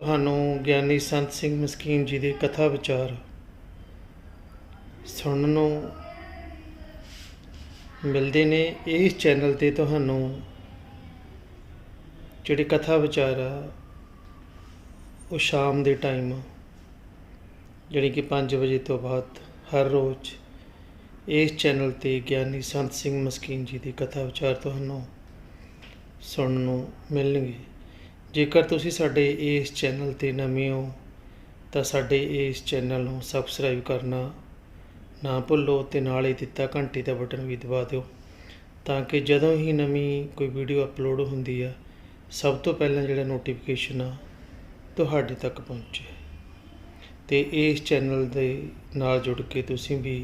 ਤੁਹਾਨੂੰ ਗਿਆਨੀ ਸੰਤ ਸਿੰਘ ਮਸਕੀਨ ਜੀ ਦੇ ਕਥਾ ਵਿਚਾਰ ਸੁਣਨ ਨੂੰ ਮਿਲਦੇ ਨੇ। ਇਸ ਚੈਨਲ 'ਤੇ ਤੁਹਾਨੂੰ ਜਿਹੜੇ ਕਥਾ ਵਿਚਾਰ ਆ ਉਹ ਸ਼ਾਮ ਦੇ ਟਾਈਮ ਜਿਹੜੀ ਕਿ 5 ਵਜੇ ਤੋਂ ਬਾਅਦ ਹਰ ਰੋਜ਼ ਇਸ ਚੈਨਲ 'ਤੇ ਗਿਆਨੀ ਸੰਤ ਸਿੰਘ ਮਸਕੀਨ ਜੀ ਦੀ ਕਥਾ ਵਿਚਾਰ ਤੁਹਾਨੂੰ ਸੁਣਨ ਨੂੰ ਮਿਲਣਗੇ। ਜੇਕਰ ਤੁਸੀਂ ਸਾਡੇ ਇਸ ਚੈਨਲ 'ਤੇ ਨਵੇਂ ਹੋ ਤਾਂ ਸਾਡੇ ਇਸ ਚੈਨਲ ਨੂੰ ਸਬਸਕ੍ਰਾਈਬ ਕਰਨਾ ਨਾ ਭੁੱਲੋ ਅਤੇ ਨਾਲ ਹੀ ਦਿੱਤਾ ਘੰਟੀ ਦਾ ਬਟਨ ਵੀ ਦਬਾ ਦਿਓ ਤਾਂ ਕਿ ਜਦੋਂ ਹੀ ਨਵੀਂ ਕੋਈ ਵੀਡੀਓ ਅਪਲੋਡ ਹੁੰਦੀ ਆ ਸਭ ਤੋਂ ਪਹਿਲਾਂ ਜਿਹੜਾ ਨੋਟੀਫਿਕੇਸ਼ਨ ਆ ਤੁਹਾਡੇ ਤੱਕ ਪਹੁੰਚੇ। ਅਤੇ ਇਸ ਚੈਨਲ ਦੇ ਨਾਲ ਜੁੜ ਕੇ ਤੁਸੀਂ ਵੀ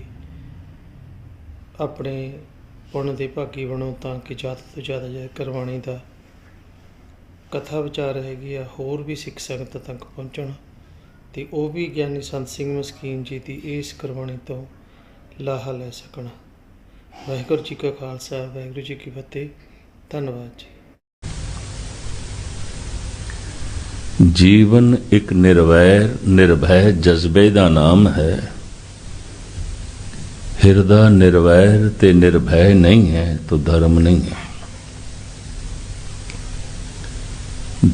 ਆਪਣੇ ਪੁੰਨ ਦੇ ਭਾਗੀ ਬਣੋ ਤਾਂ ਕਿ ਜ਼ਿਆਦਾ ਤੋਂ ਜ਼ਿਆਦਾ ਗੁਰਬਾਣੀ ਦਾ ਕਥਾ ਵਿਚਾਰ ਹੈਗੀ ਆ ਹੋਰ ਵੀ ਸਿੱਖ ਸੰਗਤ ਤੱਕ ਪਹੁੰਚਣ ਅਤੇ ਉਹ ਵੀ ਗਿਆਨੀ ਸੰਤ ਸਿੰਘ ਮਸਕੀਨ ਜੀ ਦੀ ਇਸ ਗੁਰਬਾਣੀ ਤੋਂ ਲਾਹਾ ਲੈ ਸਕਣ। ਵਾਹਿਗੁਰੂ ਜੀ ਕਾ ਖਾਲਸਾ ਵਾਹਿਗੁਰੂ ਜੀ ਕੀ ਫਤਿਹ। ਧੰਨਵਾਦ ਜੀ। जीवन एक निर्वैर निर्भय जज्बे का नाम है। हिरदा निर्वैर ते निर्भय नहीं है तो धर्म नहीं है।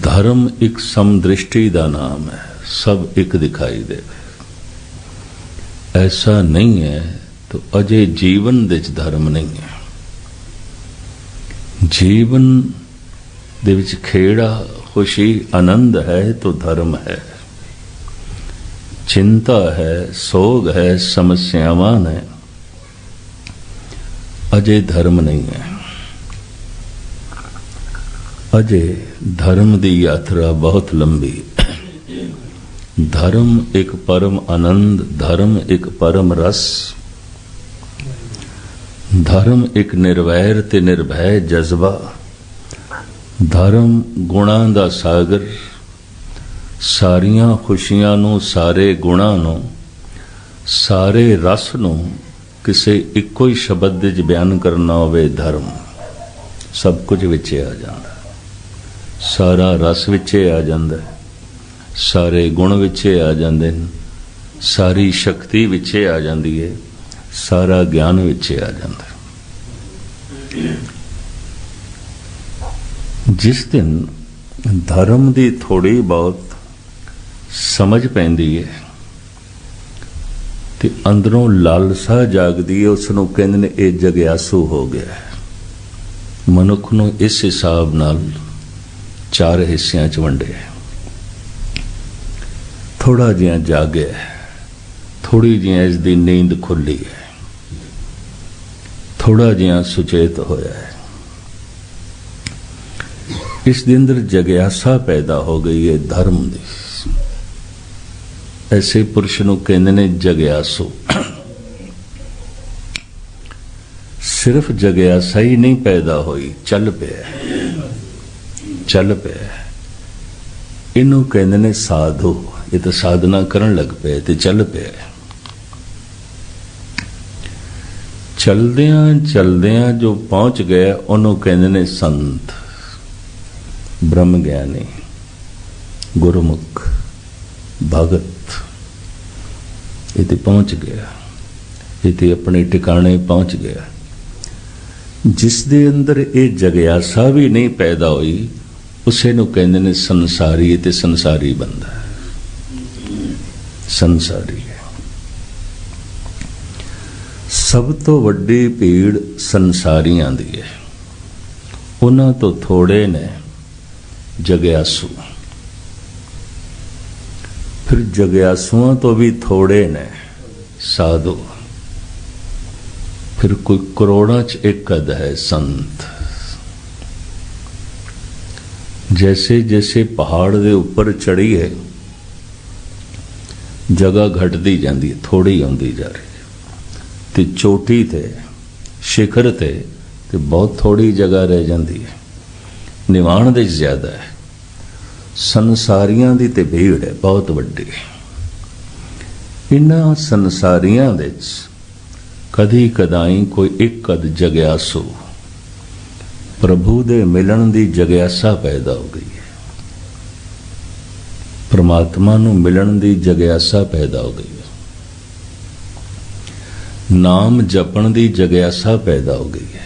धर्म एक समदृष्टि का नाम है, सब एक दिखाई दे। ऐसा नहीं है तो अजे जीवन विच धर्म नहीं है। जीवन दे विच खेड़ा खुशी आनंद है तो धर्म है। चिंता है, सोग है, समस्यावां है, अजय धर्म नहीं है। अजय धर्म की यात्रा बहुत लंबी। धर्म एक परम आनंद, धर्म एक परम रस, धर्म एक निर्वैर ते निर्भय जज्बा, धर्म गुणां दा सागर। सारियां खुशियां नूं, सारे गुणां नूं, सारे रस नूं किसे इक्को ही शब्द विच बयान करना होवे धर्म, सब कुछ विचे आ जांदा। सारा रस विचे आ जांदा, सारे गुण विचे आ जांदे ने, सारी शक्ति विचे आ जांदी है, सारा ज्ञान विचे आ जांदा। जिस दिन धर्म की थोड़ी बहुत समझ पैंदी है ते अंदरों लालसा जागदी है, उसनों कहंदे ने ये जग्यासू हो गया है। मनुख नूं इस हिसाब नाल 4 हिस्सियां च वंडिया। थोड़ा जिहा जागया है, थोड़ी जिहा इसकी नींद खुली है, थोड़ा जिहा सुचेत होया है। इस दिन अंदर जग्यासा पैदा हो गई है धर्म की। ऐसे पुरुष नूं कहंदे ने जग्यासू। सिर्फ जग्यासा ही नहीं पैदा हुई, चल पिया, चल पिया। इनू कहंदे ने साधु। ये तो साधना करन लग पे ते चल पिया। चलदियां चलदियां जो पहुंच गए उन्होंने कहंदे ने संत, ब्रह्म ज्ञानी, गुरमुख, भगत। इते पहुंच गया, इते अपने ठिकाने पहुंच गया। जिस दे अंदर ये जग्यासा भी नहीं पैदा हुई उसे नूं कहंदे ने संसारी। ते संसारी बंदा है, संसारी है। सब तो वड्डी भीड़ संसारियां दी है। उन्हां तो थोड़े ने जग्यासू। फिर जग्यासुओं तो भी थोड़े ने साधु। फिर कोई करोड़ों च एक अद है संत। जैसे जैसे पहाड़ दे ऊपर चढ़ी है जगह घटती जाती है, थोड़ी आती जा रही है। ते चोटी ते शिखर ते बहुत थोड़ी जगह रह जाती है, निवाण दे ज्यादा है। संसारियां दी ते भीड़ है बहुत वड्डी। इन्हां संसारियां दे कदी कदाई कोई एक कद जग्यासू प्रभु दे मिलन दी जग्यासा पैदा हो गई है। परमात्मा नूं मिलण दी जगियासा पैदा हो गई है, नाम जपण दी जगियासा पैदा हो गई है।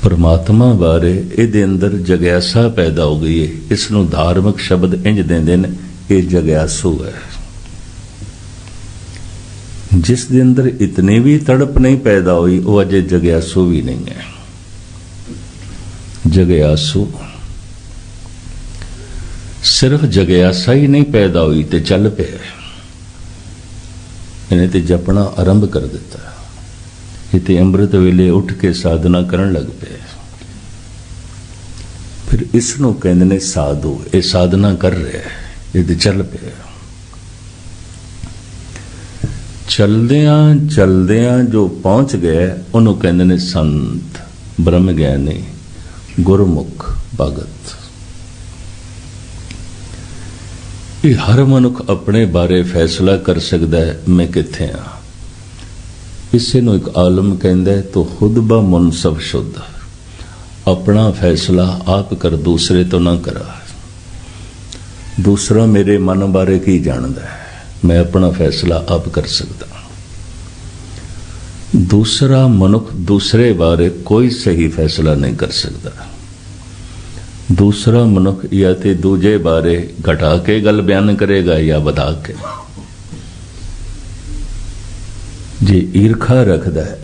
परमात्मा बारे इहदे अंदर जगियासा पैदा हो गई है। इसनूं धार्मिक शब्द इंज देंदे ने, ये जगियासू है। जिस दे अंदर इतनी भी तड़प नहीं पैदा हुई वो अजे जगियासू भी नहीं है। जगियासू सिर्फ जगियासा ही नहीं पैदा हुई ते चल पे, इन्हें ते जपना आरंभ कर दिता। ये ते अमृत वेले उठ के साधना करन लग पे। फिर इसनों कहते ने साधु, ये साधना कर रहे, ये ते चल पे। चलदियां चलदियां जो पहुंच गए उन्हों कहते ने संत, ब्रह्म ज्ञानी, गुरमुख, भगत। ये हर मनुख अपने बारे फैसला कर सकता है, मैं किथे हाँ। इसे नूं एक आलम कहंदा है, तो खुद ब मुनसफ शुद्ध, अपना फैसला आप कर, दूसरे तो ना करा। दूसरा मेरे मन बारे की जानदा है, मैं अपना फैसला आप कर सकता। दूसरा मनुख दूसरे बारे कोई सही फैसला नहीं कर सकता। दूसरा मनुख या ते दूजे बारे घटा के गल बयान करेगा या बधा के। जे ईर्खा रखदा है,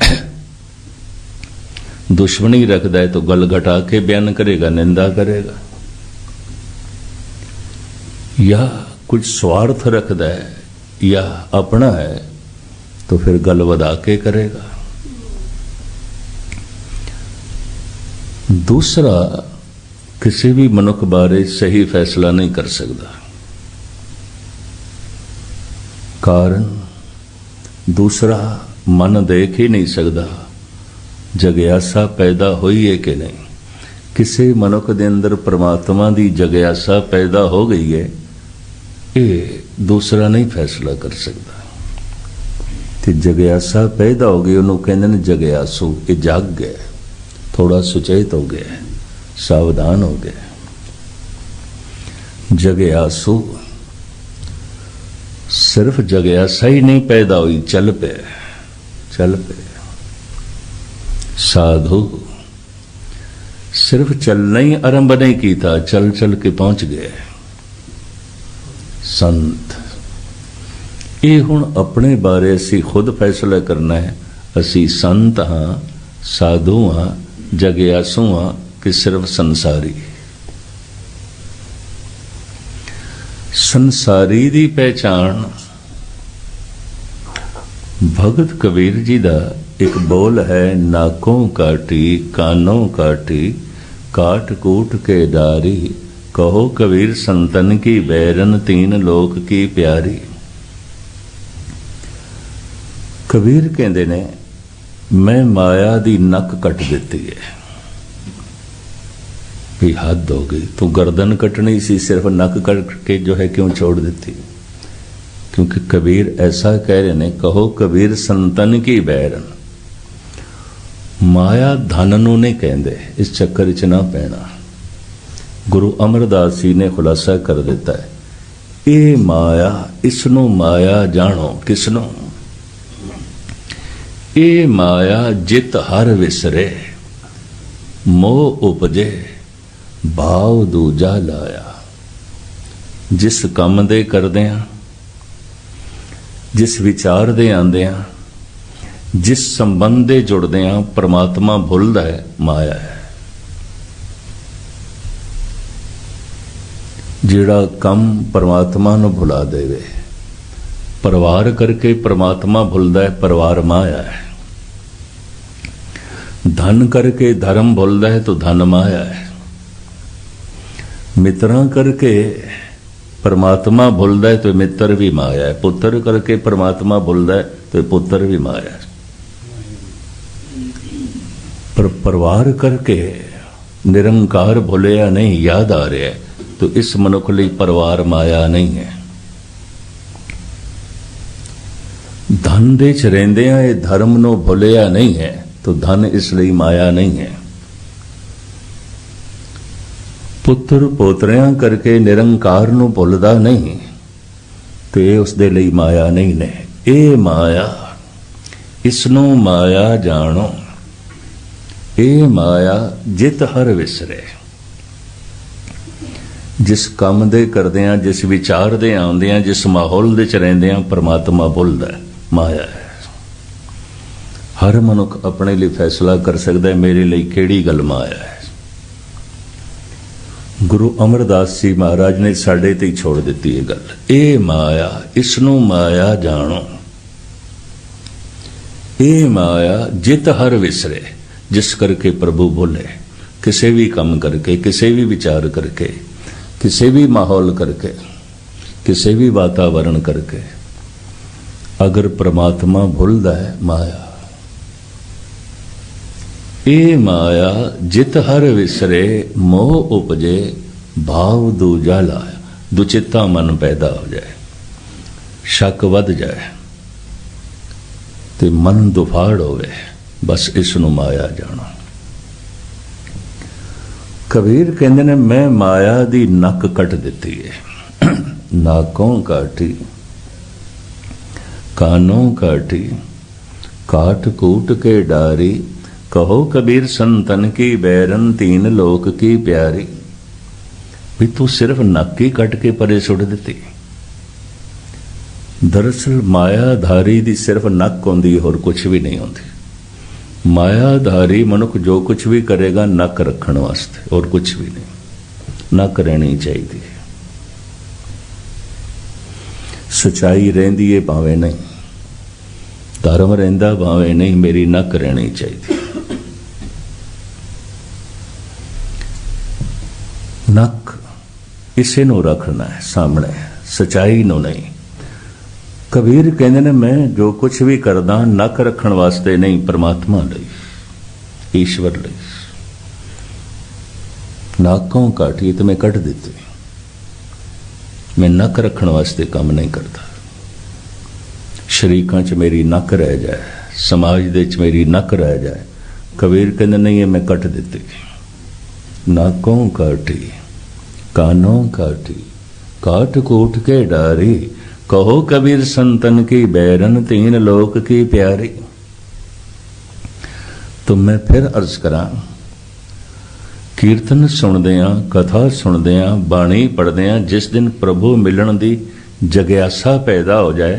दुश्मनी रखदा है, तो गल घटा के बयान करेगा, निंदा करेगा। या कुछ स्वार्थ रखदा है या अपना है, तो फिर गल वधा के करेगा। दूसरा किसी भी मनुख बारे सही फैसला नहीं कर सकता। कारण दूसरा मन देख ही नहीं सकता जगियासा पैदा हुई है कि नहीं। किसी मनुख दे अंदर परमात्मा दी जगियासा पैदा हो गई है, ये दूसरा नहीं फैसला कर सकता। ते जगियासा पैदा हो गई, उन्होंने कहते हैं जगियासू, ये जाग गए, थोड़ा सुचेत हो गए, सावधान हो गए। जगियासू सिर्फ जगियासा ही नहीं पैदा हुई, चल पे, चल पे। साधु सिर्फ चलना ही आरंभ नहीं किया, चल चल के पहुंच गए। संत ये हुण अपने बारे असी खुद फैसला करना है, असी संत हाँ, साधु हाँ, जगियासू हाँ कि सिर्फ संसारी। संसारी दी पहचान भगत कबीर जी दा एक बोल है, नाकों काटी कानों काटी काट कूट के डारी, कहो कबीर संतन की बैरन तीन लोक की प्यारी। कबीर कहते ने मैं माया दी नक कट देती है। भी हद हो गई, तू गर्दन कटनी सी, सिर्फ नक कट के जो है क्यों छोड़ देती। क्योंकि कबीर ऐसा कह रहे ने, कहो कबीर संतन की बैरन। माया धन नूं नहीं कहंदे, इस चक्कर च ना पैना। गुरु अमरदास जी ने खुलासा कर दिता है, ये माया, इसनों माया जानो किसनों। ये माया जित हर विसरे, मोह उपजे भाव दूजा लाया। जिस काम दे करदे हां, जिस विचार दे आंदे हां, जिस संबंध दे जुड़दे हां, परमात्मा भुलदा है, माया है। जिहड़ा कम परमात्मा नूं भुला देवे, परिवार करके परमात्मा भुलदा है, परिवार माया है। धन करके धर्म भुलदा है, तो धन माया है। मित्रां करके परमात्मा भुलदा है, तो मित्र भी माया है। पुत्र करके परमात्मा भुलदा है, तो पुत्र भी माया है। पर परिवार करके निरंकार भुलिया नहीं, याद आ रहा है, तो इस मनुख लिए परिवार माया नहीं है। धन दे च रहिंदियां ये धर्म नूं भुलिया नहीं है, तो धन इसलिए माया नहीं है। ਪੁੱਤਰ ਪੋਤਰਿਆਂ ਕਰਕੇ ਨਿਰੰਕਾਰ ਨੂੰ ਭੁੱਲਦਾ ਨਹੀਂ ਤੇ ਉਸ ਦੇ ਲਈ ਮਾਇਆ ਨਹੀਂ ਨੇ। ਇਹ ਮਾਇਆ, ਇਸ ਨੂੰ ਮਾਇਆ ਜਾਣੋ। ਇਹ ਮਾਇਆ ਜਿਤ ਹਰ ਵਿਸਰੇ। ਜਿਸ ਕੰਮ ਦੇ ਕਰਦੇ ਆ, ਜਿਸ ਵਿਚਾਰ ਦੇ ਆਉਂਦੇ ਆ, ਜਿਸ ਮਾਹੌਲ ਦੇ ਚ ਰਹਿੰਦੇ ਆ, ਪਰਮਾਤਮਾ ਭੁੱਲਦਾ ਹੈ, ਮਾਇਆ ਹੈ। ਹਰ ਮਨੁੱਖ ਆਪਣੇ ਲਈ ਫੈਸਲਾ ਕਰ ਸਕਦਾ ਹੈ ਮੇਰੇ ਲਈ ਕਿਹੜੀ ਗੱਲ ਮਾਇਆ ਹੈ। ਗੁਰੂ ਅਮਰਦਾਸ ਜੀ ਮਹਾਰਾਜ ਨੇ ਸਾਡੇ ਤੇ ਹੀ ਛੋੜ ਦਿੱਤੀ ਇਹ ਗੱਲ। ਇਹ ਮਾਇਆ, ਇਸ ਨੂੰ ਮਾਇਆ ਜਾਣੋ। ਇਹ ਮਾਇਆ ਜਿਤ ਹਰ ਵਿਸਰੇ, ਜਿਸ ਕਰਕੇ ਪ੍ਰਭੂ ਬੋਲੇ। ਕਿਸੇ ਵੀ ਕੰਮ ਕਰਕੇ, ਕਿਸੇ ਵੀ ਵਿਚਾਰ ਕਰਕੇ, ਕਿਸੇ ਵੀ ਮਾਹੌਲ ਕਰਕੇ, ਕਿਸੇ ਵੀ ਵਾਤਾਵरण ਕਰਕੇ, ਅਗਰ ਪ੍ਰਮਾਤਮਾ ਭੁੱਲਦਾ ਹੈ, ਮਾਇਆ। ਇਹ ਮਾਇਆ ਜਿਤ ਹਰ ਵਿਸਰੇ, ਮੋਹ ਉਪਜੇ ਭਾਵ ਦੂਜਾ ਲਾਇਆ। ਦੁਚਿੱਤਾ ਮਨ ਪੈਦਾ ਹੋ ਜਾਏ, ਸ਼ੱਕ ਵੱਧ ਜਾਏ ਤੇ ਮਨ ਦੁਫਾੜ ਹੋਵੇ, ਬਸ ਇਸ ਨੂੰ ਮਾਇਆ ਜਾਣੋ। ਕਬੀਰ ਕਹਿੰਦੇ ਨੇ ਮੈਂ ਮਾਇਆ ਦੀ ਨੱਕ ਕੱਟ ਦਿੱਤੀ ਹੈ। ਨਾਕੋਂ ਕਾਟੀ, ਕਾਨੋਂ ਕਾਟੀ, ਕਾਟ ਕੂਟ ਕੇ ਡਾਰੀ। कहो कबीर संतन की बैरन तीन लोक की प्यारी। भी तू सिर्फ नक ही कट के परे सुट दिती। दरअसल मायाधारी दी सिर्फ नक होंदी, होर कुछ भी नहीं होंदी। मायाधारी मनुख जो कुछ भी करेगा नक रखण वास्ते, और कुछ भी नहीं। नक रहनी चाहिए। सच्चाई रहिंदी है भावें नहीं, धर्म रहिंदा भावें नहीं, मेरी नक रहनी चाहिए। नक इसे ਨੂੰ रखना है सामने, सच्चाई ਨੂੰ नहीं। कबीर कहते ने मैं जो कुछ भी करदा नक रखण वास्ते नहीं, परमात्मा ਲਈ, ईश्वर ਲਈ। नाकों काटी तो मैं कट दिते। मैं नक रखण वास्ते काम नहीं करता। शरीकां च मेरी नक रह जाए, समाज दे च मेरी नक रह जाए। कबीर कहते नहीं है मैं कट दिती। नाकों काटी, कानों काटी, काट कूट के डारी। कहो कबीर संतन की बैरन तीन लोक की प्यारी। तो मैं फिर अर्ज करा, कीर्तन सुनदे आ, कथा सुनदे आ, बाणी पढ़दे आ, जिस दिन प्रभु मिलन दी जग्यासा पैदा हो जाए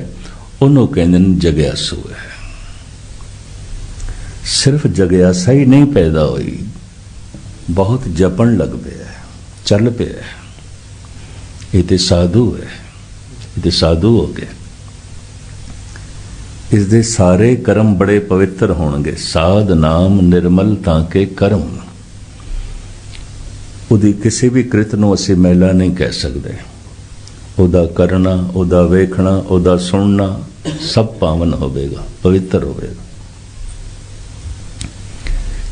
उन्होंने कहते हैं जग्यासू है। सिर्फ जग्यासा ही नहीं पैदा हुई, बहुत जपन लग पे है, चल पे है। ये तो साधु है, ये तो साधु हो गए। इसके सारे कर्म बड़े पवित्र होंगे। साध नाम निर्मल ताके कर्म। उदी किसी भी कृत नूं असीं मैला नहीं कह सकते। उदा करना, उदा वेखना, उदा सुनना सब पावन होवेगा, पवित्र होवेगा।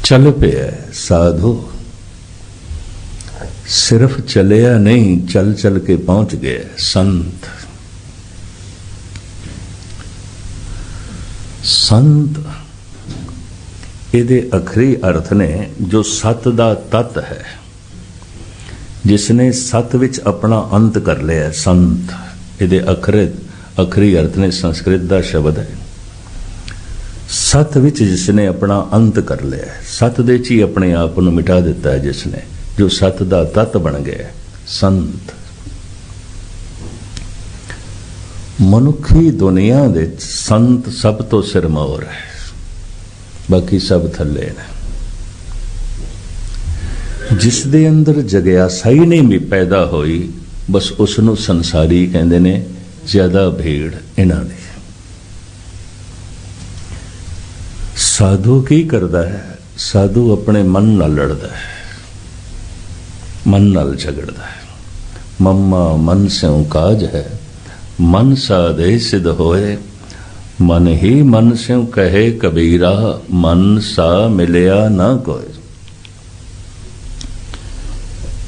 चल पे है साधु, सिर्फ चलिया नहीं, चल चल के पहुंच गए संत। संत ਇਹਦੇ ਅਖਰੀ ਅਰਥ ਨੇ ਜੋ ਸਤ ਦਾ ਤਤ ਹੈ, ਜਿਸਨੇ ਸਤ ਵਿੱਚ ਆਪਣਾ ਅੰਤ ਕਰ ਲਿਆ, ਸੰਤ। ਇਹਦੇ ਅਖਰੀ ਅਰਥ ਨੇ, ਸੰਸਕ੍ਰਿਤ ਦਾ ਸ਼ਬਦ ਹੈ। ਸਤ ਵਿੱਚ ਜਿਸਨੇ ਆਪਣਾ ਅੰਤ ਕਰ ਲਿਆ, ਸਤ ਦੇ ਚ ਹੀ ਆਪਣੇ ਆਪ ਨੂੰ ਮਿਟਾ ਦਿੱਤਾ ਹੈ ਜਿਸਨੇ, ਜੋ ਸਤ ਦਾ ਤਤ ਬਣ ਗਿਆ, ਸੰਤ। ਮਨੁੱਖੀ ਦੁਨੀਆ ਵਿੱਚ ਸੰਤ ਸਭ ਤੋਂ ਸਿਰਮੌਰ ਹੈ, ਬਾਕੀ ਸਭ ਥੱਲੇ ਨੇ। ਜਿਸ ਦੇ ਅੰਦਰ ਜਗਿਆਸਾ ਹੀ ਨਹੀਂ ਪੈਦਾ ਹੋਈ, ਬਸ ਉਸ ਨੂੰ ਸੰਸਾਰੀ ਕਹਿੰਦੇ ਨੇ। ਜ਼ਿਆਦਾ ਭੀੜ ਇਹਨਾਂ ਦੀ। ਸਾਧੂ ਕੀ ਕਰਦਾ ਹੈ? ਸਾਧੂ ਆਪਣੇ ਮਨ ਨਾਲ ਲੜਦਾ ਹੈ, ਮਨ ਨਾਲ ਝਗੜਦਾ ਹੈ। ਮਮਾ ਮਨ ਸਿਉ ਕਾਜ ਹੈ, ਮਨ ਸਾਧੇ ਸਿਧ ਹੋਏ। ਮਨ ਹੀ ਮਨ ਸਿਉ ਕਹੇ ਕਬੀਰਾ, ਮਨ ਸਾ ਮਿਲਿਆ ਨਾ ਕੋਇ।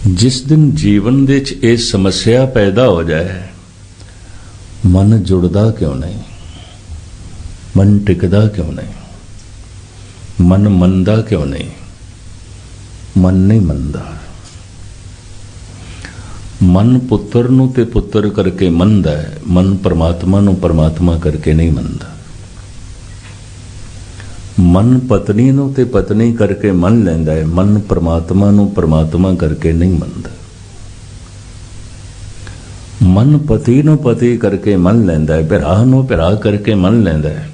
ਜਿਸ ਦਿਨ ਜੀਵਨ ਦੇ ਵਿੱਚ ਇਹ ਸਮੱਸਿਆ ਪੈਦਾ ਹੋ ਜਾਏ, ਮਨ ਜੁੜਦਾ ਕਿਉਂ ਨਹੀਂ, ਮਨ ਟਿਕਦਾ ਕਿਉਂ ਨਹੀਂ, ਮਨ ਮੰਨਦਾ ਕਿਉਂ ਨਹੀਂ? ਮਨ ਨਹੀਂ ਮੰਨਦਾ। ਮਨ ਪੁੱਤਰ ਨੂੰ ਤੇ ਪੁੱਤਰ ਕਰਕੇ ਮੰਨਦਾ ਹੈ, ਮਨ ਪਰਮਾਤਮਾ ਨੂੰ ਪਰਮਾਤਮਾ ਕਰਕੇ ਨਹੀਂ ਮੰਨਦਾ। ਮਨ ਪਤਨੀ ਨੂੰ ਤੇ ਪਤਨੀ ਕਰਕੇ ਮੰਨ ਲੈਂਦਾ ਹੈ, ਮਨ ਪਰਮਾਤਮਾ ਨੂੰ ਪਰਮਾਤਮਾ ਕਰਕੇ ਨਹੀਂ ਮੰਨਦਾ। ਮਨ ਪਤੀ ਨੂੰ ਪਤੀ ਕਰਕੇ ਮੰਨ ਲੈਂਦਾ ਹੈ, ਭਰਾ ਨੂੰ ਭਰਾ ਕਰਕੇ ਮੰਨ ਲੈਂਦਾ ਹੈ,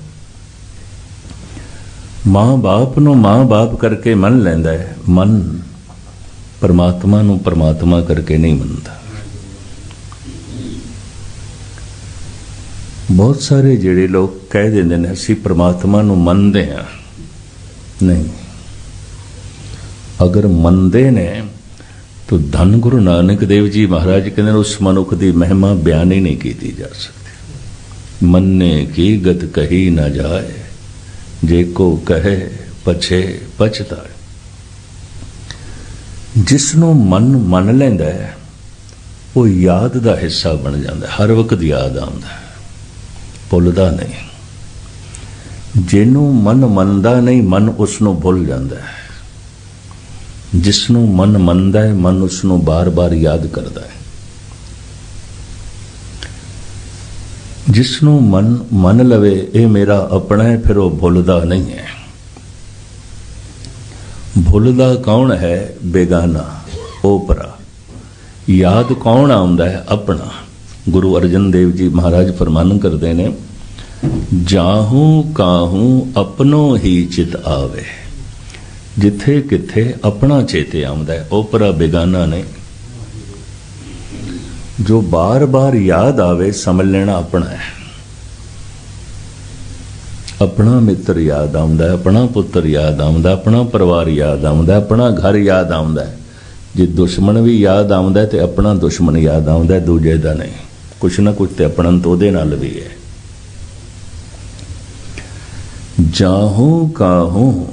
ਮਾਂ ਬਾਪ ਨੂੰ ਮਾਂ ਬਾਪ ਕਰਕੇ ਮੰਨ ਲੈਂਦਾ ਹੈ, ਮਨ ਪਰਮਾਤਮਾ ਨੂੰ ਪਰਮਾਤਮਾ ਕਰਕੇ ਨਹੀਂ ਮੰਨਦਾ। ਬਹੁਤ ਸਾਰੇ ਜਿਹੜੇ ਲੋਕ ਕਹਿ ਦਿੰਦੇ ਨੇ ਅਸੀਂ ਪਰਮਾਤਮਾ ਨੂੰ ਮੰਨਦੇ ਹਾਂ, ਨਹੀਂ। ਅਗਰ ਮੰਨਦੇ ਨੇ ਤਾਂ ਧੰਨ ਗੁਰੂ ਨਾਨਕ ਦੇਵ ਜੀ ਮਹਾਰਾਜ ਕਹਿੰਦੇ ਉਸ ਮਨੁੱਖ ਦੀ ਮਹਿਮਾ ਬਿਆਨ ਹੀ ਨਹੀਂ ਕੀਤੀ ਜਾ ਸਕਦੀ। ਮੰਨੇ ਕੀ ਗਤ ਕਹੀ ਨਾ ਜਾਏ, ਜੇ ਕੋ ਕਹੇ ਪਛੇ ਪਛਤਾਏ। ਜਿਸ ਨੂੰ ਮਨ ਮੰਨ ਲੈਂਦਾ ਹੈ ਉਹ ਯਾਦ ਦਾ ਹਿੱਸਾ ਬਣ ਜਾਂਦਾ, ਹਰ ਵਕਤ ਯਾਦ ਆਉਂਦਾ, ਭੁੱਲਦਾ ਨਹੀਂ। ਜਿਹਨੂੰ ਮਨ ਮੰਨਦਾ ਨਹੀਂ, ਮਨ ਉਸ ਨੂੰ ਭੁੱਲ ਜਾਂਦਾ ਹੈ। ਜਿਸ ਨੂੰ ਮਨ ਮੰਨਦਾ ਹੈ, ਮਨ ਉਸ ਨੂੰ ਬਾਰ-ਬਾਰ ਯਾਦ ਕਰਦਾ ਹੈ। ਜਿਸ ਨੂੰ ਮਨ ਮੰਨ ਲਵੇ ਇਹ ਮੇਰਾ ਆਪਣਾ ਹੈ, ਫਿਰ ਉਹ ਭੁੱਲਦਾ ਨਹੀਂ ਹੈ। ਭੁੱਲਦਾ ਕੌਣ ਹੈ? ਬੇਗਾਨਾ, ਓਪਰਾ। ਯਾਦ ਕੌਣ ਆਉਂਦਾ ਹੈ? ਆਪਣਾ। ਗੁਰੂ ਅਰਜਨ ਦੇਵ ਜੀ ਮਹਾਰਾਜ ਫਰਮਾਨ ਕਰਦੇ ਨੇ, ਜਾਹੂ ਕਾਹੂ ਆਪਣੋ ਹੀ ਚਿਤ ਆਵੇ। ਜਿੱਥੇ ਕਿੱਥੇ ਆਪਣਾ ਚੇਤੇ ਆਉਂਦਾ ਹੈ, ਓਪਰਾ, ਬੇਗਾਨਾ ਨਹੀਂ। ਜੋ ਬਾਰ-ਬਾਰ ਯਾਦ ਆਵੇ ਸਮਝ ਲੈਣਾ ਆਪਣਾ ਹੈ। ਆਪਣਾ ਮਿੱਤਰ ਯਾਦ ਆਉਂਦਾ ਹੈ, ਆਪਣਾ ਪੁੱਤਰ ਯਾਦ ਆਉਂਦਾ, ਆਪਣਾ ਪਰਿਵਾਰ ਯਾਦ ਆਉਂਦਾ, ਆਪਣਾ ਘਰ ਯਾਦ ਆਉਂਦਾ ਹੈ। ਜੇ ਦੁਸ਼ਮਣ ਵੀ ਯਾਦ ਆਉਂਦਾ ਤੇ ਆਪਣਾ ਦੁਸ਼ਮਣ ਯਾਦ ਆਉਂਦਾ, ਦੂਜੇ ਦਾ ਨਹੀਂ। ਕੁਛ ਨਾ ਕੁਛ ਤੇ ਆਪਣਾ ਤੋਂ ਉਹਦੇ ਨਾਲ ਵੀ ਹੈ। ਜਾਹੂ ਕਾਹੂ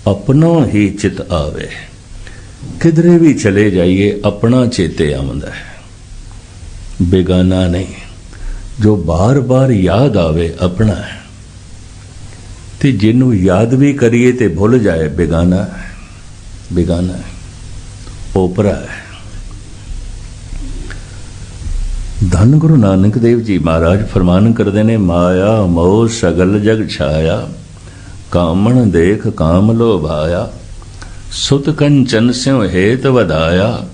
ਆਪਣਾ ਹੀ ਚਿਤ ਆਵੇ। ਕਿਧਰੇ ਵੀ ਚਲੇ ਜਾਈਏ ਆਪਣਾ ਚੇਤੇ ਆਉਂਦਾ ਹੈ, ਬੇਗਾਨਾ ਨਹੀਂ। ਜੋ ਬਾਰ-ਬਾਰ ਯਾਦ ਆਵੇ ਆਪਣਾ ਹੈ, ਤੇ ਜਿਹਨੂੰ ਯਾਦ ਵੀ ਕਰੀਏ ਤੇ ਭੁੱਲ ਜਾਏ, ਬੇਗਾਨਾ ਹੈ, ਬੇਗਾਨਾ ਹੈ, ਓਪਰਾ ਹੈ। ਧੰਨ ਗੁਰੂ ਨਾਨਕ ਦੇਵ ਜੀ ਮਹਾਰਾਜ ਫਰਮਾਨ ਕਰਦੇ ਨੇ, ਮਾਇਆ ਮੋਹ ਸਗਲ ਜਗ ਛਾਇਆ, ਕਾਮਣ ਦੇਖ ਕਾਮ ਲੋਭਾਇਆ, ਸੁਤ ਕੰਚਨ ਸਿਉ ਹੇਤ ਵਧਾਇਆ,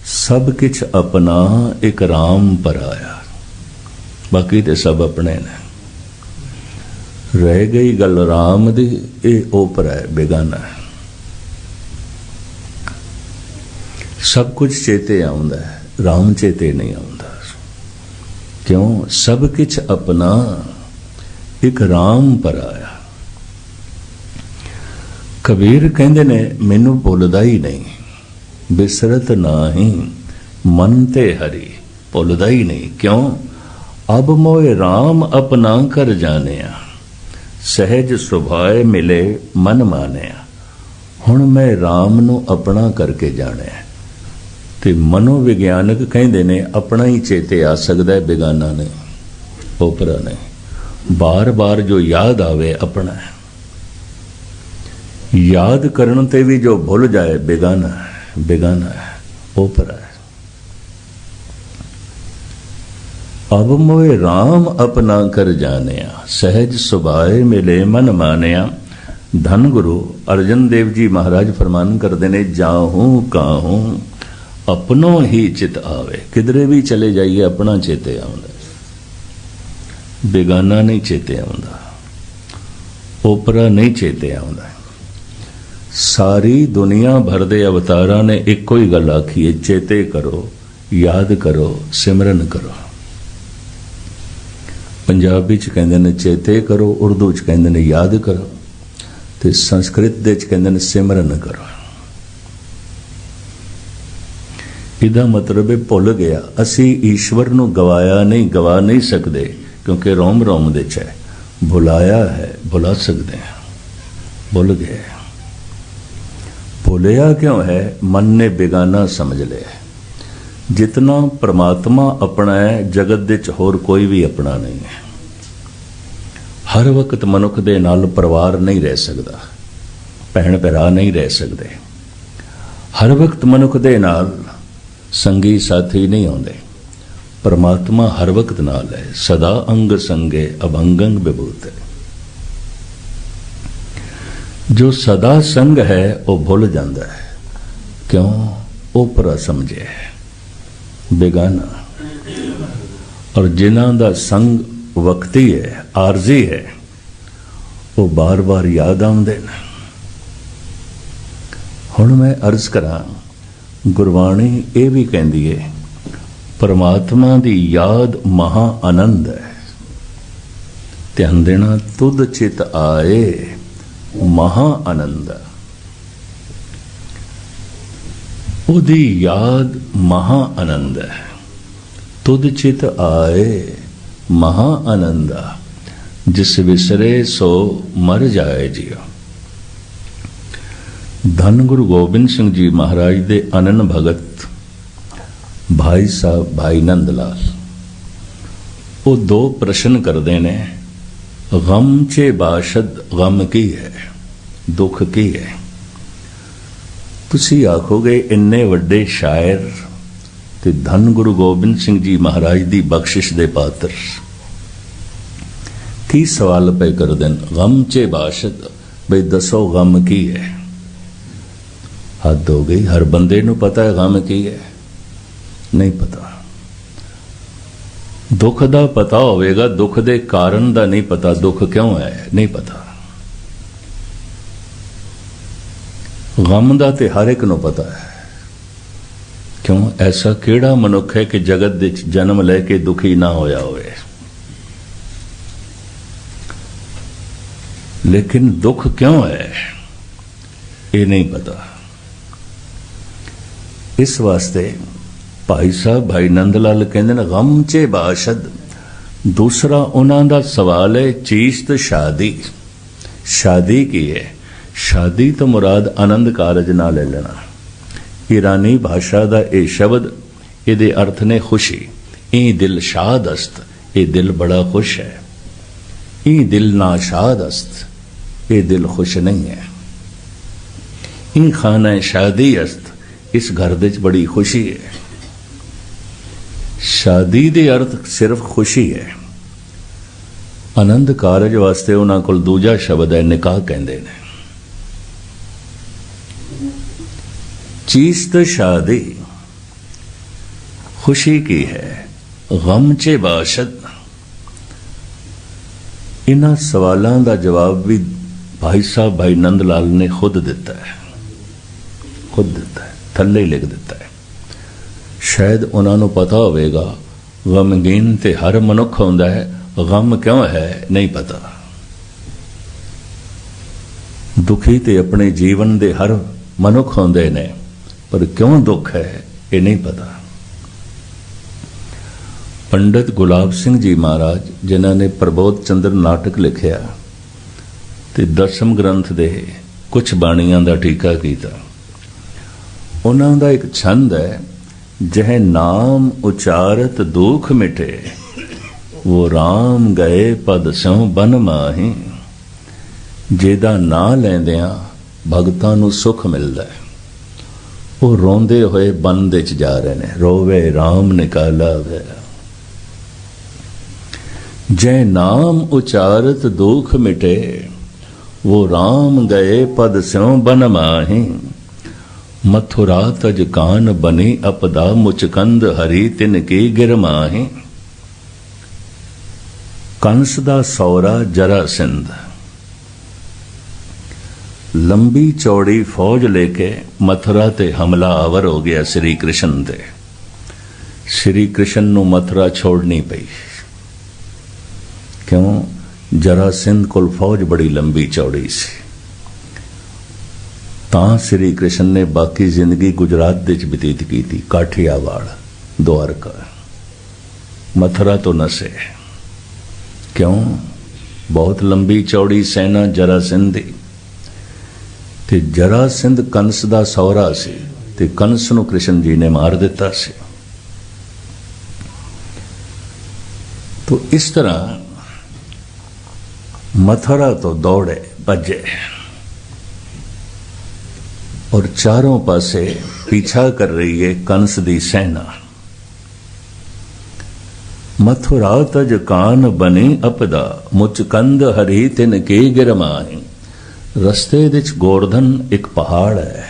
ਸਭ ਕਿਛ ਆਪਣਾ ਇਕ ਰਾਮ ਪਰਾਇਆ। ਬਾਕੀ ਤੇ ਸਭ ਆਪਣੇ ਨੇ, ਰਹਿ ਗਈ ਗੱਲ ਰਾਮ ਦੀ, ਇਹ ਓਪਰਾ ਹੈ, ਬੇਗਾਨਾ ਹੈ। ਸਭ ਕੁਝ ਚੇਤੇ ਆਉਂਦਾ ਹੈ, ਰਾਮ ਚੇਤੇ ਨਹੀਂ ਆਉਂਦਾ। ਕਿਉਂ? ਸਭ ਕਿਛ ਆਪਣਾ ਇਕ ਰਾਮ ਪਰਾਇਆ। ਕਬੀਰ ਕਹਿੰਦੇ ਨੇ, ਮੈਨੂੰ ਭੁੱਲਦਾ ਹੀ ਨਹੀਂ, ਬਿਸਰਤ ਨਾਹੀਂ ਮਨ ਤੇ ਹਰੀ। ਭੁੱਲਦਾ ਹੀ ਨਹੀਂ। ਕਿਉਂ? ਅਬ ਮੋਏ ਰਾਮ ਆਪਣਾ ਕਰ ਜਾਣਿਆ, ਸਹਿਜ ਸੁਭਾਏ ਮਿਲੇ ਮਨ ਮਾਨਿਆ। ਹੁਣ ਮੈਂ ਰਾਮ ਨੂੰ ਆਪਣਾ ਕਰਕੇ ਜਾਣਿਆ। ਤੇ ਮਨੋਵਿਗਿਆਨਕ ਕਹਿੰਦੇ ਨੇ ਆਪਣਾ ਹੀ ਚੇਤੇ ਆ ਸਕਦਾ ਹੈ, ਬੇਗਾਨਾ ਨਹੀਂ, ਓਪਰਾ ਨਹੀਂ। ਬਾਰ-ਬਾਰ ਜੋ ਯਾਦ ਆਵੇ ਆਪਣਾ ਹੈ। ਯਾਦ ਕਰਨ ਤੇ ਵੀ ਜੋ ਭੁੱਲ ਜਾਏ, ਬੇਗਾਨਾ ਹੈ, ਬੇਗਾਨਾ ਹੈ, ਓਪਰਾ ਹੈ। ਅਬ ਮੋਏ ਰਾਮ ਆਪਣਾ ਕਰ ਜਾਣਿਆ, ਸਹਿਜ ਸੁਭਾਏ ਮਿਲੇ ਮਨ ਮਾਨਿਆ। ਧੰਨ ਗੁਰੂ ਅਰਜਨ ਦੇਵ ਜੀ ਮਹਾਰਾਜ ਫਰਮਾਨ ਕਰਦੇ ਨੇ, ਜਾਹੂ ਕਾਹੂ ਆਪਣੋ ਹੀ ਚਿਤ ਆਵੇ। ਕਿਧਰੇ ਵੀ ਚਲੇ ਜਾਈਏ ਆਪਣਾ ਚੇਤੇ ਆਉਂਦਾ, ਬੇਗਾਨਾ ਨਹੀਂ ਚੇਤੇ ਆਉਂਦਾ, ਓਪਰਾ ਨਹੀਂ ਚੇਤੇ ਆਉਂਦਾ। ਸਾਰੀ ਦੁਨੀਆ ਭਰ ਦੇ ਅਵਤਾਰਾਂ ਨੇ ਇੱਕੋ ਹੀ ਗੱਲ ਆਖੀ ਹੈ, ਚੇਤੇ ਕਰੋ, ਯਾਦ ਕਰੋ, ਸਿਮਰਨ ਕਰੋ। ਪੰਜਾਬੀ ਚ ਕਹਿੰਦੇ ਨੇ ਚੇਤੇ ਕਰੋ, ਉਰਦੂ ਚ ਕਹਿੰਦੇ ਨੇ ਯਾਦ ਕਰੋ, ਤੇ ਸੰਸਕ੍ਰਿਤ ਦੇ ਚ ਕਹਿੰਦੇ ਨੇ ਸਿਮਰਨ ਕਰੋ। ਇਹਦਾ ਮਤਲਬ ਹੈ ਭੁੱਲ ਗਿਆ। ਅਸੀਂ ਈਸ਼ਵਰ ਨੂੰ ਗਵਾਇਆ ਨਹੀਂ, ਗਵਾ ਨਹੀਂ ਸਕਦੇ, ਕਿਉਂਕਿ ਰੋਮ ਰੋਮ ਦੇ ਚ ਹੈ। ਭੁਲਾਇਆ ਹੈ, ਭੁਲਾ ਸਕਦੇ ਹਾਂ, ਭੁੱਲ ਗਏ। ਭੁਲਿਆ ਕਿਉਂ ਹੈ? ਮਨ ਨੇ ਬੇਗਾਨਾ ਸਮਝ ਲਿਆ। ਜਿਤਨਾ ਪ੍ਰਮਾਤਮਾ ਆਪਣਾ ਹੈ, ਜਗਤ ਦੇ ਚ ਹੋਰ ਕੋਈ ਵੀ ਆਪਣਾ ਨਹੀਂ ਹੈ। ਹਰ ਵਕਤ ਮਨੁੱਖ ਦੇ ਨਾਲ ਪਰਿਵਾਰ ਨਹੀਂ ਰਹਿ ਸਕਦਾ, ਭੈਣ ਭਰਾ ਨਹੀਂ ਰਹਿ ਸਕਦੇ। ਹਰ ਵਕਤ ਮਨੁੱਖ ਦੇ ਨਾਲ संगी साथी नहीं आते। परमात्मा हर वक्त नाल है, सदा अंग संगे अभंगंग विभूत है। जो सदा संग है वो भूल जाता है, क्यों? ओपरा समझे है, बेगाना। और जिन्हां दा संग वक्ती है, आरजी है, वो बार बार याद आउंदे ने। हुण मैं अर्ज करा, गुरबाणी ये भी कहती है परमात्मा दी याद महा आनंद है। ध्यान देना, तुद चित आए महा आनंद। उदी याद महा आनंद है। तुद चित आए महा आनंद, जिस विसरे सो मर जाए जियो। धन गुरु गोबिंद सिंह जी महाराज दे अनन भगत भाई साहब भाई नंद लाल, वो दो प्रश्न करते ने, गम चे बाशद गम की है, दुख की है। तुसी आखोगे इन्ने वड्डे शायर ते धन गुरु गोबिंद सिंह जी महाराज दी बख्शिश दे पात्र की सवाल पे कर देन, गम चे बाशद, बई दसो गम की है। हद हो गई, हर बंदे नू पता है गम की है, नहीं पता। दुख दा पता होवेगा, दुख दे कारण दा नहीं पता, दुख क्यों है नहीं पता। गम दा ते हर एक नू पता है, क्यों? ऐसा केड़ा मनुख है कि जगत दे जन्म लेके दुखी ना होया होवे। लेकिन दुख क्यों है ये नहीं पता। इस वास्ते भाई साहब भाई नंद लाल कहते हैं गम चे बाशद। दूसरा उन्हों का सवाल है चीज तो शादी, शादी की है? शादी तो मुराद आनंद कारज ना ले लेना। ईरानी भाषा का यह शब्द, ये अर्थ ने खुशी। ई दिल शाद अस्त, ये दिल बड़ा खुश है। ई दिल ना शाद अस्त, ये दिल खुश नहीं है। ई खाना शादी अस्त, इस घर दे बड़ी खुशी है। शादी दे अर्थ सिर्फ खुशी है। आनंद कारज वास्ते उन्हां कोल दूजा शब्द है निकाह कहंदे ने। चीज तो शादी खुशी की है, गम चे बाशद। इन्हां सवालों का जवाब भी भाई साहब भाई नंद लाल ने खुद दिता है, खुद दिता है, थल्ले लिख दिता है। शायद उन्होंने पता होगा गमगीन ते हर मनुख होंदा है, गम क्यों है नहीं पता। दुखी ते अपने जीवन दे हर मनुख होंदे ने, पर क्यों दुख है ये नहीं पता। पंडित गुलाब सिंह जी महाराज जिन्होंने प्रबोध चंद्र नाटक लिखिया ते दसम ग्रंथ दे कुछ बाणियां दा टीका कीता, उन्हां दा एक छंद है, जह नाम उचारत दुख मिटे, वो राम गए पद स्यों बन माही। जेदा ना लैंदियां भगतां नूं सुख मिलदा है, वो रोंदे होए बन दे च जा रहे ने, रोवे राम निकाला गया। जय नाम उचारत दुख मिटे, वो राम गए पद स्यों बन माही। मथुरा तज कान बनी अपदा, मुचकंद हरि तिन की गिरमाही। कंस दा सौरा जरासिंध लंबी चौड़ी फौज लेके मथुरा ते हमला आवर हो गया श्री कृष्ण ते। श्री कृष्ण नू मथुरा छोड़नी पई, क्यों? जरासिंध कोल फौज बड़ी लंबी चौड़ी सी। तां श्री कृष्ण ने बाकी जिंदगी गुजरात दे च बतीत की थी, काठियावाड़, द्वारका, मथुरा तो नसे। क्यों? बहुत लंबी चौड़ी सेना जरासिंध दी। ते जरासिंध कंस दा सौरा सी, ते कंस नू कृष्ण जी ने मार दिता सी। तो इस तरह मथुरा तो दौड़े भजे और चारों पासे पीछा कर रही है कंस दी सेना। मथुरा तज कान बनी अपदा, मुचकंद हरी तिन के गिरमाही। रस्ते विच गोवर्धन एक पहाड़ है,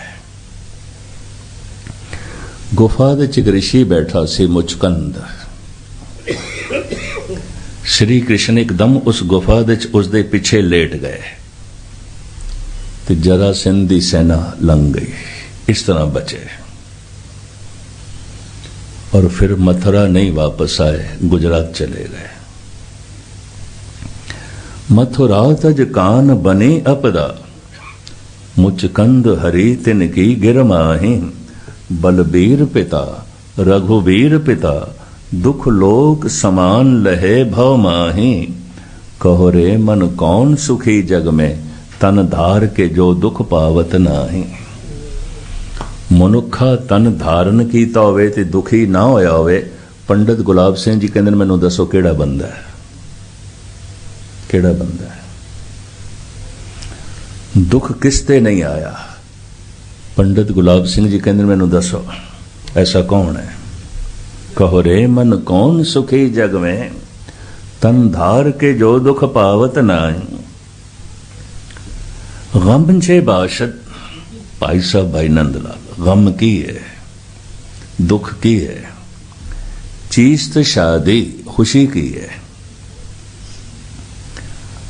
गुफा विच एक ऋषि बैठा सी मुचकंद। श्री कृष्ण एकदम उस गुफा विच उसदे पिछे लेट गए ते जरासंध दी सेना लंघ गई। इस तरह बचे और फिर मथुरा नहीं वापस आए, गुजरात चले गए। मथुरा तज कान बने अपदा, मुचकंद हरि तिन की गिरमाही। बलबीर पिता रघुवीर पिता, दुख लोक समान लहे भव माही। कहो रे मन कौन सुखी जग में, तन धार के जो दुख पावत नाही। मनुखा तन धारण कीता होवे ते दुखी ना होया होवे। पंडित गुलाब सिंह जी कहंदे मैनूं दसो केड़ा बंदा है, केड़ा बंदा है? दुख किसते नहीं आया? पंडित गुलाब सिंह जी कहंदे मैनूं दसो ऐसा कौन है? कहो रे मन कौन सुखी जग में, तन धार के जो दुख पावत नाही। गम छे बाशद, भाई साहब भाई नंदलाल, गम की है, दुख की है। चीज शादी खुशी की है।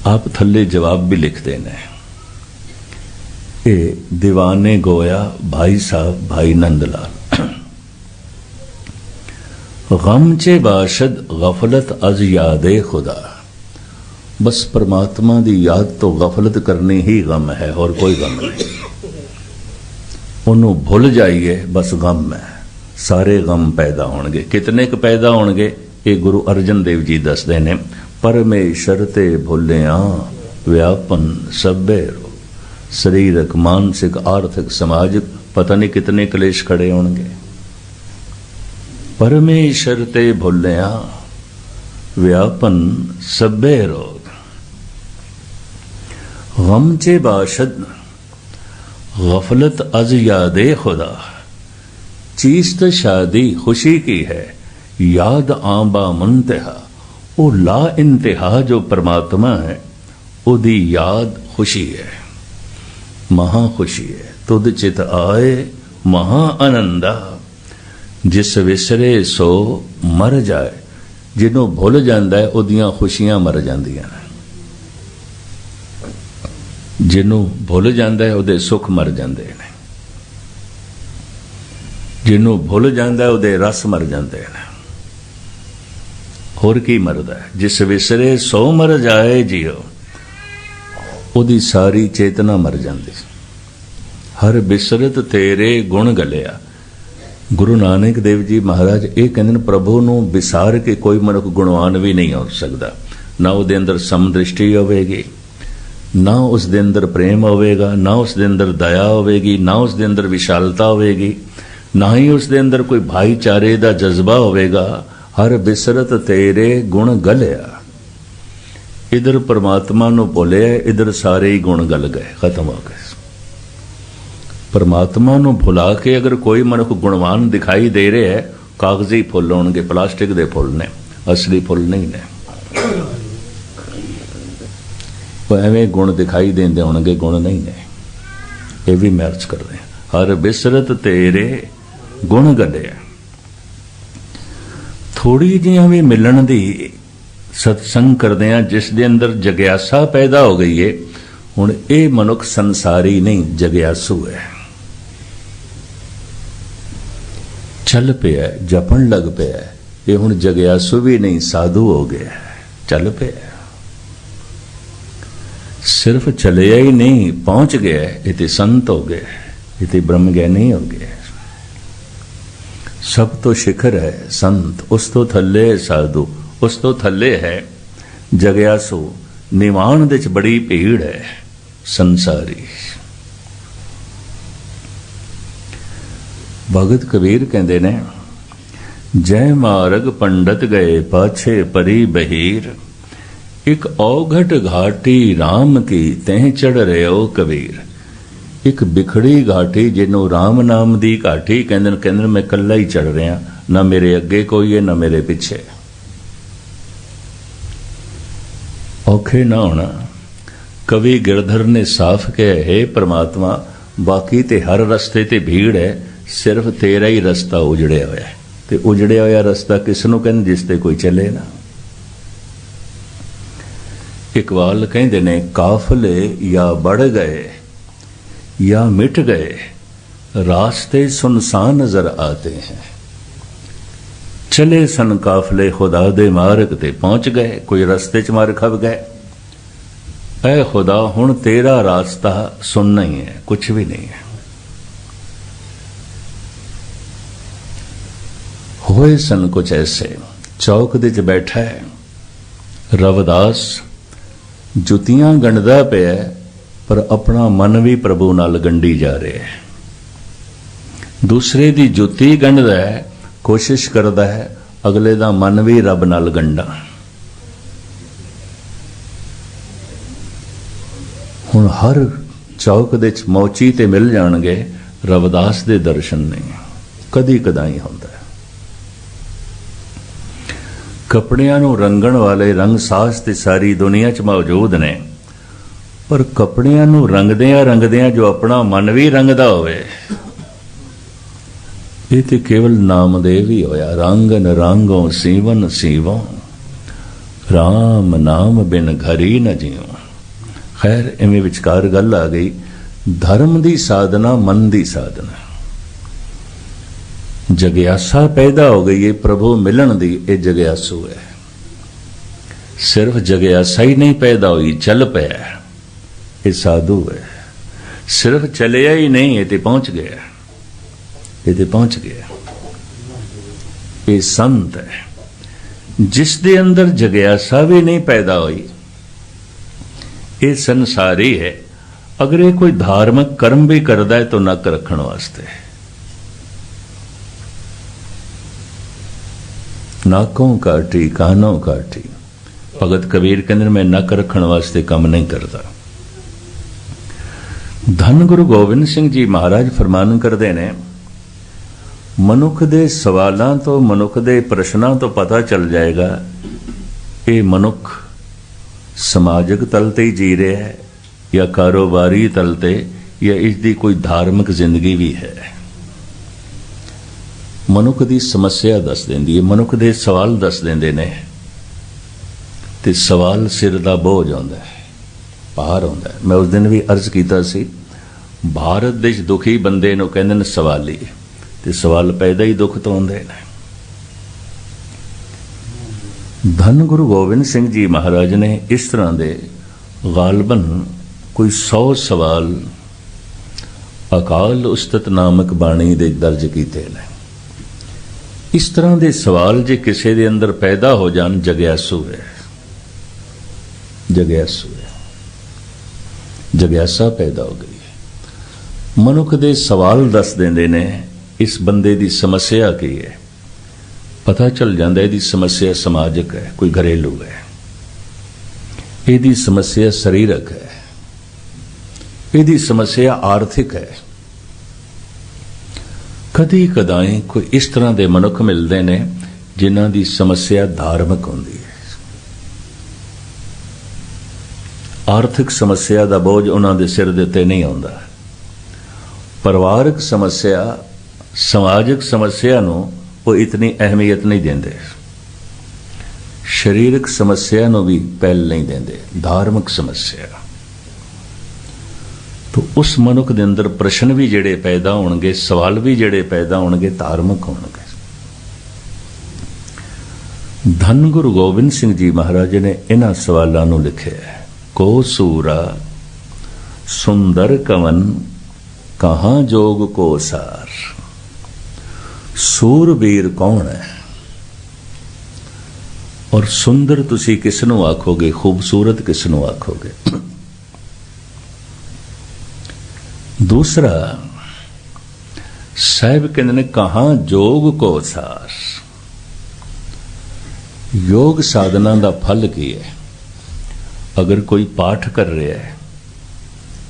आप थल्ले जवाब भी लिखते ने, ए दीवाने गोया भाई साहब भाई नंदलाल। गम चे बाशद गफलत अज यादे खुदा। बस परमात्मा दी याद तो गफलत करनी ही गम है, और कोई गम नहीं। उन्होंने भुल जाइए बस गम है। सारे गम पैदा होंगे। कितने क पैदा होंगे? ये गुरु अर्जन देव जी दसदे ने, परमेश्वर ते भुलिया व्यापन सभे रो। शरीरक मानसिक आर्थिक समाजिक पता नहीं कितने कलेश खड़े होंगे। परमेश्वर ते भुलिया व्यापन सभे रोग। गम चे बाशद गफलत अज यादे खुदा। चीज तो शादी खुशी की है, याद आंबा मुंतहा। वो ला इंतहा जो परमात्मा है, उदी याद खुशी है, महा खुशी है। तुद चित आए महा आनंदा। जिस विसरे सो मर जाए। जिन्हों भुल जाता है उदियां खुशियां मर जांदियां। जिन्हों भुल जाता है उहदे सुख मर जाते हैं। जिन्हों भुल जाता है उहदे रस मर जाते हैं। होर की मरदा है? जिस विसरे सो मर जाए जियो, उहदी सारी चेतना मर जाती। हर बिसरत तेरे गुण गलिया। गुरु नानक देव जी महाराज ये कहते प्रभु नूं विसार के कोई मनुख गुणवान भी नहीं हो सकता। ना उहदे अंदर समदृष्टि होवेगी, ना उस दे अंदर प्रेम होवेगा, ना उस दे अंदर दया होवेगी, ना उस दे अंदर विशालता होवेगी, ना ही उस दे अंदर कोई भाईचारे दा जज्बा होवेगा। हर बिसरत तेरे गुण गलिया। इधर परमात्मा नूं भुलिया, इधर सारे ही गुण गल गए, खत्म हो गए। परमात्मा नूं भुला के अगर कोई मनुख गुणवान दिखाई दे रहे है, कागजी फुल होणगे, प्लास्टिक दे फुल ने, असली फुल नहीं ने। एवें गुण दिखाई देंदे होणगे, गुण नहीं ने। ये भी मैं अर्ज कर रहे हैं। हर बिसरत तेरे गुण गले। थोड़ी जिहां भी मिलन दी सत्संग करदे आ, जिस दे अंदर जग्यासा पैदा हो गई है। हुण ये मनुख संसारी नहीं, जग्यासू है। चल पिया, जपन लग पिया। ये हुण जग्यासू भी नहीं, साधु हो गया। चल पिया, सिर्फ चलिया ही नहीं, पहुंच गया। इति संत हो गए, इति ब्रह्म ज्ञानी हो गया। सब तो शिखर है संत, उस तो थल्ले है साधु, उस तो थल्ले है जग्यासू। निवाण दे च बड़ी भीड़ है संसारी। भगत कबीर कहते ने, जय मार्ग पंडित गए पाछे परी बहीर। एक औघट घाटी राम की तह चढ़ रहे हो कबीर। एक बिखड़ी घाटी जिन्हों राम नाम दी घाटी कहंदे ने, कहंदे मैं कल्ला ही चढ़ रहा, ना मेरे अगे कोई है ना मेरे पिछे। औखे ना होना। कवि गिरधर ने साफ कहा, हे परमात्मा बाकी ते हर रस्ते ते भीड़ है, सिर्फ तेरा ही रस्ता उजड़िया होया है। ते उजड़िया होया रस्ता किसनों कहंदे, जिस ते कोई चले ना। इकबाल कहंदे ने, काफले या बढ़ गए या मिट गए, रास्ते सुनसान नजर आते हैं। चले सन काफले खुदा दे मार्ग ते पहुंच गए, कोई रस्ते च मार खप गए। ऐ खुदा हुण तेरा रास्ता सुनना ही है, कुछ भी नहीं है। होए सन कुछ ऐसे, चौक दे च बैठा है रविदास, जुतियां गंढदा पिया पर अपना मन भी प्रभु नाल गंढी जा रहा है। दूसरे दी जुती गंढदा है, कोशिश करदा है अगले दा मन भी रब नाल गंढा। हुण हर चौक दे च मौची ते मिल जाणगे, रविदास दे दर्शन नहीं, कदी कदाई हुंदा है। कपड़ियां नूं रंगण वाले रंग साज ते सारी दुनिया च मौजूद ने, पर कपड़ियां नूं रंगदियां रंगदियां जो अपना मन भी रंगदा होवे, ये तो केवल नामदेव ही होया। रंगन रांगों सीवन सीवों, राम नाम बिन घरी न जियो। खैर इवें विचकार गल आ गई, धर्म दी साधना मन दी साधना। जग्यासा पैदा हो गई है प्रभु मिलन दी, ये जग्यासू है। सिर्फ जग्यासा ही नहीं पैदा हुई, चल पाया, ये साधु है। सिर्फ चलिया ही नहीं, ये तो पहुंच गया, ये तो पहुंच गया, ये संत है। जिस दे अंदर जग्यासा भी नहीं पैदा हुई, ये संसारी है। अगर ये कोई धार्मिक कर्म भी करता है तो नक रखण वास्ते, नाकों काटी कानों काटी। भगत कबीर कहते मैं नक रखण वास्ते काम नहीं करता। धन गुरु गोबिंद सिंह जी महाराज फरमान करते ने, मनुख दे सवालों तो मनुख दे प्रश्नों तो पता चल जाएगा ये मनुख समाजिक तल ते ही जी रहा है या कारोबारी तल ते, या इसकी कोई धार्मिक जिंदगी भी है। मनुख की समस्या दस देंदी है, मनुख दे सवाल दस देंदे ने, ते सवाल सिर दा बोझ आउंदा है, भार आउंदा है। मैं उस दिन भी अर्ज कीता सी, भारत देश दुखी बंदे नूं कहंदे ने सवाली, ते सवाल पैदा ही दुख तो आउंदे ने। धन गुरु गोबिंद सिंह जी महाराज ने इस तरह दे गालबन कोई 100 सवाल अकाल उस्तत नामक बाणी दे दर्ज कीते ने। इस तरह दे सवाल जे किसी दे अंदर पैदा हो जान, जग्यासू है, जग्यासू है, जग्यासा पैदा हो गई है। मनुख दे सवाल दस देंदे ने इस बंदे दी समस्या की है, पता चल जाता है। समस्या समाजिक है, कोई घरेलू है, यदी समस्या शरीरक है, यदी समस्या आर्थिक है। कदी कदाई कोई इस तरह के मनुख मिलते हैं जिन्हां दी समस्या धार्मिक होंदी है। आर्थिक समस्या का बोझ उन्हां दे सिर दे उत्ते नहीं आउंदा। परिवारक समस्या, समाजिक समस्या नूं वो इतनी अहमियत नहीं देंदे, शरीरक समस्या नूं भी पहल नहीं देंदे। धार्मिक समस्या तो उस मनुख दे अंदर प्रश्न भी जिहड़े पैदा होणगे, सवाल भी जिहड़े पैदा होणगे, धार्मिक होणगे। धन गुरु गोबिंद सिंह जी महाराज ने इन्हां सवालों नूं लिखिआ है। को सूरा सुंदर कवन कहाँ जोग को सार। सूरबीर कौन है और सुंदर तुसी किसनों आखोगे, खूबसूरत किसनों आखोगे। दूसरा साहिब कहते ने कहाँ जोग को सार। योग साधना का फल की है। अगर कोई पाठ कर रहा है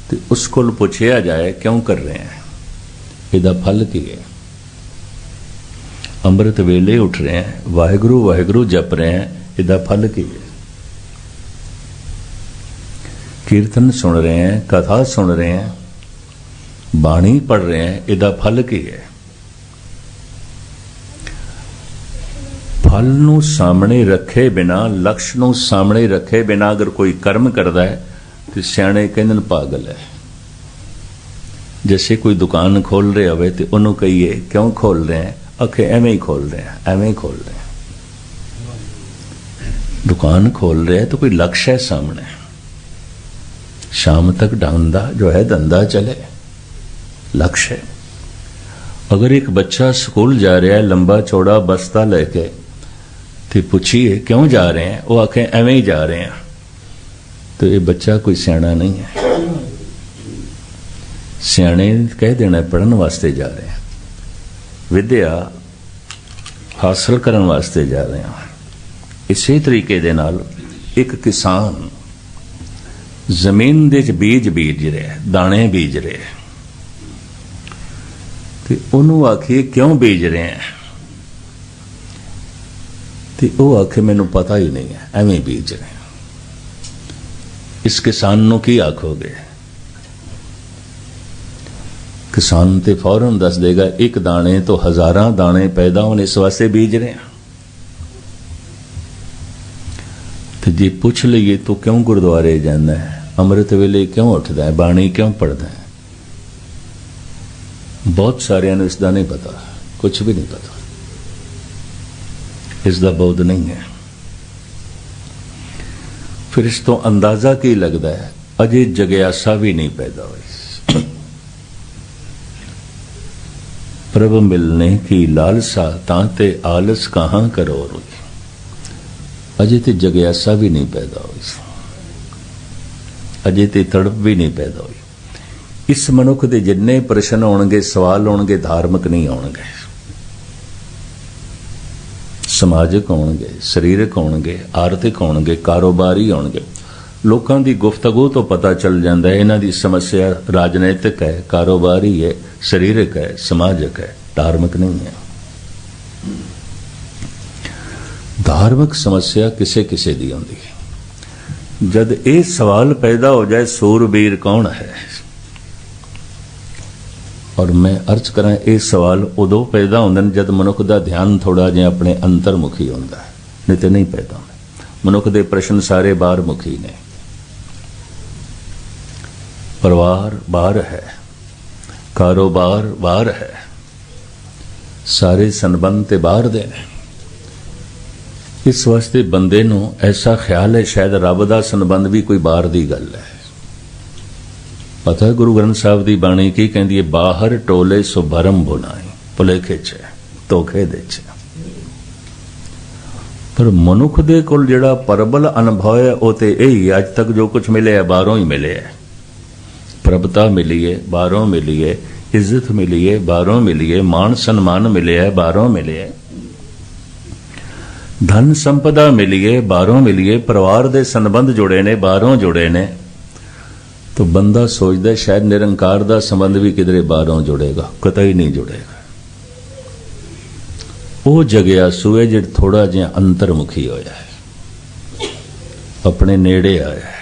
तो उस को पूछया जाए क्यों कर रहे हैं, ਇਹਦਾ फल की है। ਅੰਮ੍ਰਿਤ ਵੇਲੇ उठ रहे हैं, वाहिगुरु वाहिगुरु जप रहे हैं, ਇਹਦਾ फल की है। कीर्तन सुन रहे हैं, कथा सुन रहे हैं, बाणी पढ़ रहे हैं, ਇਹਦਾ फल की है। फल नूं सामने रखे बिना, लक्ष्य नूं सामने रखे बिना अगर कोई कर्म करता है तो सियाणे कहंदे पागल है। जैसे कोई दुकान खोल रहे हो तो उन्होंने कहिए क्यों खोल रहे हैं, आखे एवें ही खोल रहे हैं, एवें ही खोल रहे हैं। दुकान खोल रहे हैं तो कोई लक्ष्य है सामने, शाम तक धंधा जो है धंधा चले, लक्ष्य है। अगर एक बच्चा स्कूल जा रहा है लंबा चौड़ा बस्ता लेके तो पूछिए क्यों जा रहे हैं, वो आखे एवें ही जा रहे हैं, तो ये बच्चा कोई सियाना नहीं है। सियाने कह देना पढ़न वास्ते जा रहे हैं, विद्या हासिल करने वास्ते जा रहे हैं। इसी तरीके दे नाल एक किसान जमीन दे बीज बीज रहा, दाने बीज रहे, तो उन्होंने आखिए क्यों बीज रहे हैं, तो वह आखे मैनू पता ही नहीं है, एवें बीज रहे हैं। इस किसान नू की आखोगे? किसान ते फौरन दस देगा एक दाने तो हजारां दाने पैदा होने, इस वास्ते बीज रहे हैं। तो जी पूछ लीए तो क्यों गुरुद्वारे जाना है, अमृत वेले क्यों उठता है, बाणी क्यों पढ़ता है? बहुत सारिਆਂ ਨੂੰ इसका नहीं पता, कुछ भी नहीं पता, इसका बोध नहीं है। फिर इस तो अंदाजा की लगता है अजे जग्यासा भी नहीं पैदा हुई। प्रभु मिलने की लालसा तांते आलस कहां करो रुई, अजे ते जग्यासा भी नहीं पैदा हुई, अजे ते तड़प भी नहीं पैदा हुई। इस मनुख के जिन्ने प्रश्न आउणगे, सवाल आउणगे, धार्मिक नहीं आउणगे, समाजिक आउणगे, सरीरक आउणगे, आर्थिक आउणगे, कारोबारी आउणगे। लोगों की गुफ्तगू तो पता चल जाता है इन्हां दी समस्या राजनैतिक है, कारोबारी है, सरीरक है, समाजिक है, धार्मिक नहीं है। धार्मिक समस्या किसे किसे दी होंदी है। जद ये सवाल पैदा हो जाए सूरबीर कौन है, और मैं अर्ज करा ये सवाल उदों पैदा होंदे जद मनुख का ध्यान थोड़ा जिहा अपने अंतरमुखी होंदा है, नहीं तो नहीं पैदा होंदे। मनुख के प्रश्न सारे बाहरमुखी ने, परिवार बाहर है, कारोबार बाहर है, सारे संबंध ते बाहर दे ने। इस वास्ते बंदे नूं ऐसा ख्याल है शायद रब दा संबंध भी कोई बाहर दी गल है। पता है गुरु ग्रंथ साहब की बाणी की कहती है, बाहर टोले सो भरम बुनाई, भुलेखे च धोखे दे च। पर मनुख दे कोल जिहड़ा परबल अनुभव है वो तो यही अज तक जो कुछ मिले है बाहरों ही मिले है। प्रभुता मिली है बाहरों मिली है, इज्जत मिली है बाहरों मिली है, मान सम्मान मिले है बाहरों मिले है, धन संपदा मिली है बाहरों मिली है, परिवार दे संबंध जुड़े ने बाहरों जुड़े ने। तो बंदा सोचता है शायद निरंकार का संबंध भी किधरे बाहरों जुड़ेगा, कतई नहीं जुड़ेगा। वो जग्यासू है जो थोड़ा जिहा अंतरमुखी होया है, अपने नेड़े आया है,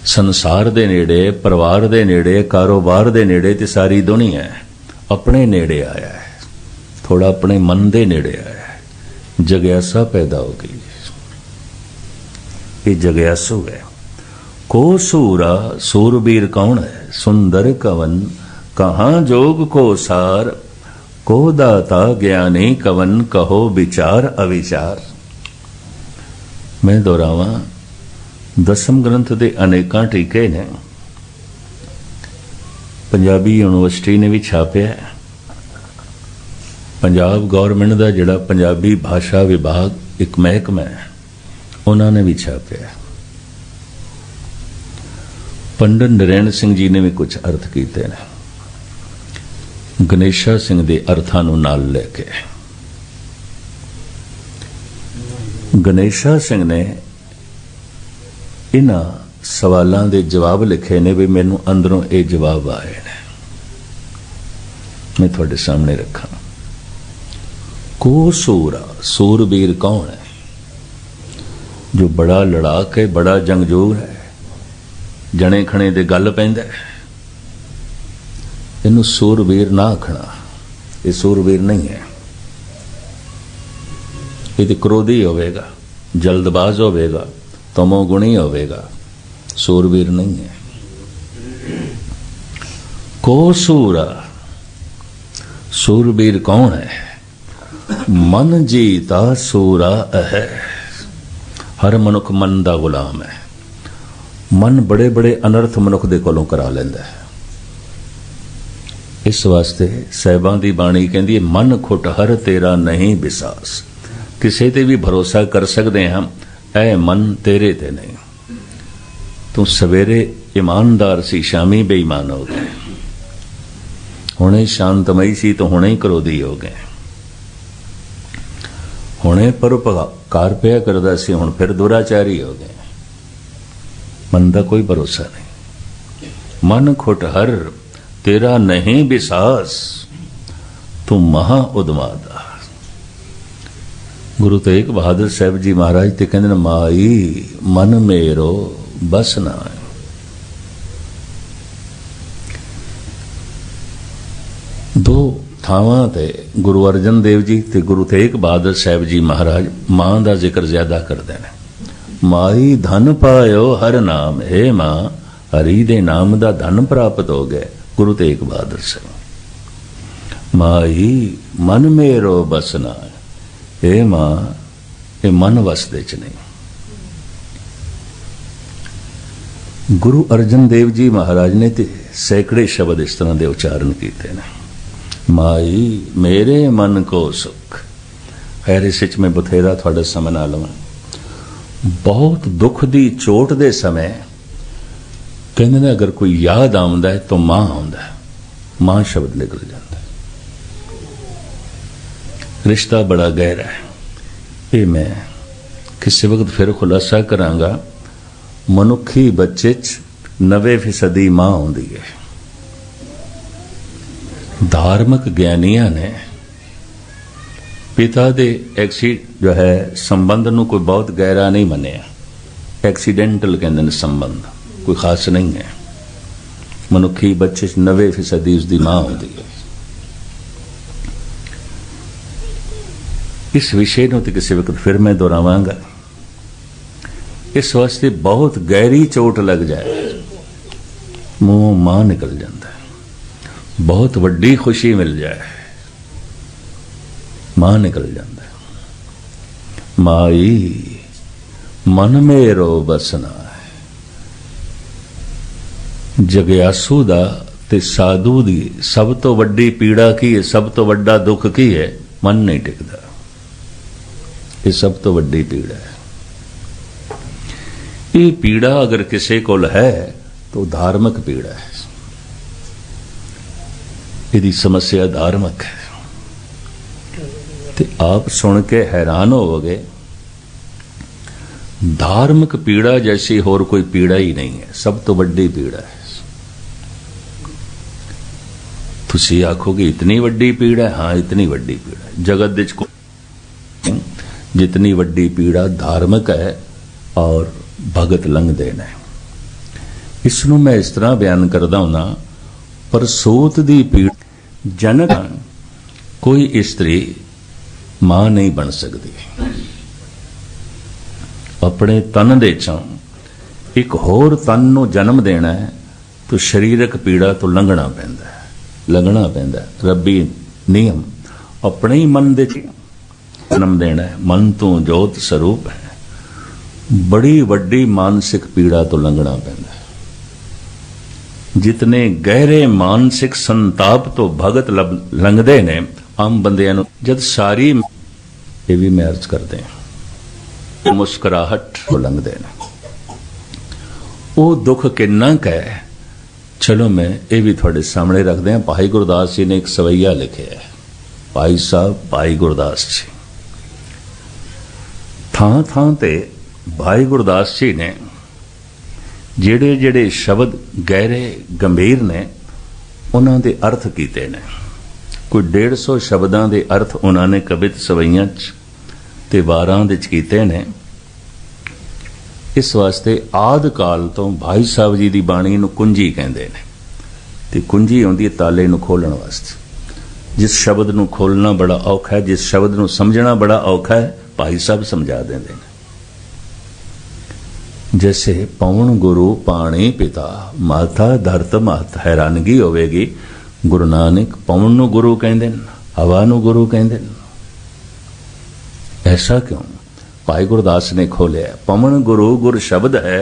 संसार दे नेड़े, परिवार दे नेड़े, कारोबार दे नेड़े ते सारी दुनिया है, अपने नेड़े आया है, थोड़ा अपने मन दे नेड़े आया है, जग्यासा पैदा हो गई। ये जग्यासू है। को सूरा सूरबीर कौन है, सुंदर कवन कहाँ जोग को सार, को दाता ज्ञानी कवन कहो विचार अविचार। मैं दोहरावा, दसम ग्रंथ दे अनेकां टीके ने, पंजाबी यूनिवर्सिटी ने भी छापिया है, पंजाब गौरमेंट का जिहड़ा पंजाबी भाषा विभाग एक महकमा है उन्होंने भी छापिया, पंडित नरैण सिंह जी ने भी कुछ अर्थ किए ने, गणेशा सिंह के अर्थां नूं नाल लेके। गणेशा सिंह ने इन्हां सवालों के जवाब लिखे ने भी मैनू अंदरों ये जवाब आए ने, मैं थोड़े सामने रखा। को सूरा, सूरबीर कौन है? जो बड़ा लड़ाक है, बड़ा जंगजूर है, जने खने दे गल पैंदा है। इनू सूरबीर ना आखना, ये सूरबीर नहीं है। ये तो क्रोधी होवेगा, जल्दबाज होवेगा, तमोगुणी होवेगा, सूरबीर नहीं है। को सूरा, सूरबीर कौन है? मन जीता सूरा है। हर मनुख मन दा गुलाम है। मन बड़े बड़े अनर्थ मनुख दे कोलों करा लैंदा है। इस वास्ते साहिबां दी बाणी कहंदी है, मन खुट हर तेरा नहीं विसास। किसी ते भी भरोसा कर सकते हैं, ऐ मन तेरे ते नहीं। तू सवेरे ईमानदार सी, शामी बेईमान हो गए। हुणे शांतमई सी तो हुणे ही क्रोधी हो गए। हुणे परोपकार पिया करदा सी, हुण फिर दुराचारी हो गए। मन का कोई भरोसा नहीं। मन खुट हर तेरा नहीं विसास, तू महा उदमादा। गुरु तेग बहादुर साहब जी महाराज ते कहंदे, माई मन मेरो बस ना है। दो थावां ते गुरु अर्जन देव जी ते गुरु तेग बहादुर साहब जी महाराज मां का जिक्र ज्यादा करते हैं। माई धन पायो हर नाम, हे मां हरि दे नाम दा धन प्राप्त हो गए। गुरु तेग बहादुर साहब। माई मन मेरो बसना, हे मां ये मन वसदे च नहीं। गुरु अर्जन देव जी महाराज ने ते सैकड़े शब्द इस तरह के उच्चारण किए हैं। माई मेरे मन को सुख। खैर इस मैं बथेरा थोड़ा समय ना लवां। बहुत दुख दी चोट दे समय कहते ने अगर कोई याद आउंदा है तो मां आउंदा है, मां शब्द निकल जाता है। रिश्ता बड़ा गहरा है। ये मैं किसी वक्त फिर खुलासा करांगा। मनुखी बच्चे च 90% मां आउंदी है। धार्मिक ज्ञानिया ने पिता दे जो है संबंध नूं कोई बहुत गहरा नहीं मनिया। एक्सीडेंटल कहते हैं संबंध, कोई खास नहीं है। मनुखी बच्चे 90% उसकी मां होती है। इस विषय को तो किसी वक्त फिर मैं दोहरावांगा। इस वास्ते बहुत गहरी चोट लग जाए, मुंह मां निकल जाता है। बहुत वड्डी खुशी मिल जाए, मां निकल जाता है। माई मन मेरो बसना है। जगयासू दा ते साधु दी सब तो वड्डी पीड़ा की है, सब तो वड्डा दुख की है? मन नहीं टिकता। ये सब तो वड्डी पीड़ा है। ये पीड़ा अगर किसी को है तो धार्मिक पीड़ा है। यदि समस्या धार्मिक है तो आप सुन के हैरान होवोगे। धार्मिक पीड़ा जैसी और कोई पीड़ा ही नहीं है। सब तो वड्डी पीड़ा है। तुसी आखोगे इतनी वड्डी पीड़ा है? हाँ, इतनी वड्डी पीड़ा है। जगत विच जितनी वड्डी पीड़ा धार्मिक है और भगत लंघदे ने। इसनों मैं इस तरह बयान करदा हुंदा, परसूत दी पीड़ा जनक कोई स्त्री मां नहीं बन सकती। अपने तन दे चों एक होर तन नूं जन्म देना है तो शरीरक पीड़ा तो लंघना पैंदा है, लंघना पैंदा है। रब्बी नियम अपने ही मन दे जन्म देना है। मन तो जोत स्वरूप है। बड़ी वड्डी मानसिक पीड़ा तो लंघना पैंदा है। जितने गहरे मानसिक संताप तो भगत लंघदे ने आम बंदियां नूं जद सारी ये भी मैं अर्ज करते हैं मुस्कुराहट को लंघदे ने। वो दुख किन्ना क है, चलो मैं ये भी थोड़े सामने रख दें। भाई गुरदास जी ने एक सवैया लिखे है। भाई साहब भाई गुरदास जी थां थां ते भाई गुरदास जी ने ਜਿਹੜੇ ਜਿਹੜੇ ਸ਼ਬਦ ਗਹਿਰੇ ਗੰਭੀਰ ਨੇ ਉਹਨਾਂ ਦੇ ਅਰਥ ਕੀਤੇ ਨੇ। ਕੋਈ 150 ਸ਼ਬਦਾਂ ਦੇ ਅਰਥ ਉਹਨਾਂ ਨੇ ਕਵਿਤ ਸਵਈਆਂ 'ਚ ਤੇ ਵਾਰਾਂ ਦੇ 'ਚ ਕੀਤੇ ਨੇ। ਇਸ ਵਾਸਤੇ ਆਦਿ ਕਾਲ ਤੋਂ ਭਾਈ ਸਾਹਿਬ ਜੀ ਦੀ ਬਾਣੀ ਨੂੰ ਕੁੰਜੀ ਕਹਿੰਦੇ ਨੇ, ਤੇ ਕੁੰਜੀ ਆਉਂਦੀ ਹੈ ਤਾਲੇ ਨੂੰ ਖੋਲਣ ਵਾਸਤੇ। ਜਿਸ ਸ਼ਬਦ ਨੂੰ ਖੋਲਣਾ ਬੜਾ ਔਖਾ ਹੈ, ਜਿਸ ਸ਼ਬਦ ਨੂੰ ਸਮਝਣਾ ਬੜਾ ਔਖਾ ਹੈ, ਭਾਈ ਸਾਹਿਬ ਸਮਝਾ ਦਿੰਦੇ ਨੇ। जैसे पवन गुरु पाणी पिता माता धरत मात। हैरानगी होवेगी, गुरु नानक पवन नूं गुरु कहंदे ने, हवा नूं गुरु कहंदे ने। ऐसा क्यों? भाई गुरदास ने खोलिया, पवन गुरु गुर शब्द है,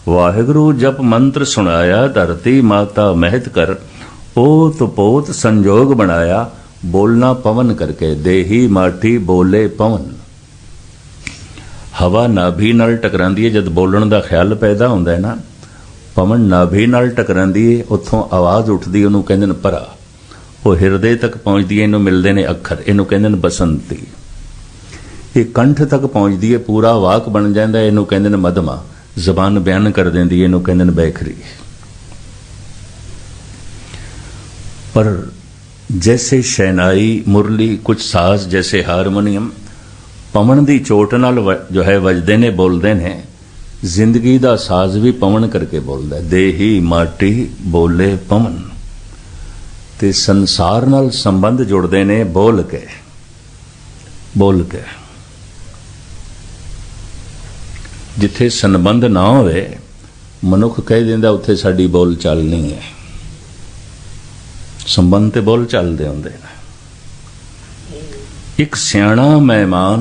वाहिगुरु जप मंत्र सुनाया, धरती माता महत कर, ओत पोत संजोग बनाया, बोलना पवन करके, देही माटी बोले पवन। हवा नाभि नाल टकरांदी है, जद बोलण दा ख्याल पैदा हुंदा है ना, पवन नाभि नाल टकरांदी है, उत्थों आवाज़ उठदी, उहनूं कहंदे ने परा। वो हिरदे तक पहुंचदी है, इहनूं मिलदे ने अखर, इहनूं कहंदे ने बसंती। ये कंठ तक पहुंचदी है, पूरा वाक बन जांदा है, इहनूं कहंदे ने मधमा। जबान बयान कर देंदी है, इहनूं कहंदे ने बैखरी। पर जैसे शहनाई मुरली कुछ साज जैसे हारमोनीयम पवन की चोट नाल जो है वजदे ने, बोलते ने। जिंदगी का साज भी पवन करके बोलता है, देही माटी बोले पवन। ते संसार नाल संबंध जुड़ते ने बोल के, बोल के। जिथे संबंध ना होवे, मनुख कह दिंदा उत्थे साडी बोल चाल नहीं है। संबंध ते बोल चलदे हुंदे ने। एक सियाणा मेहमान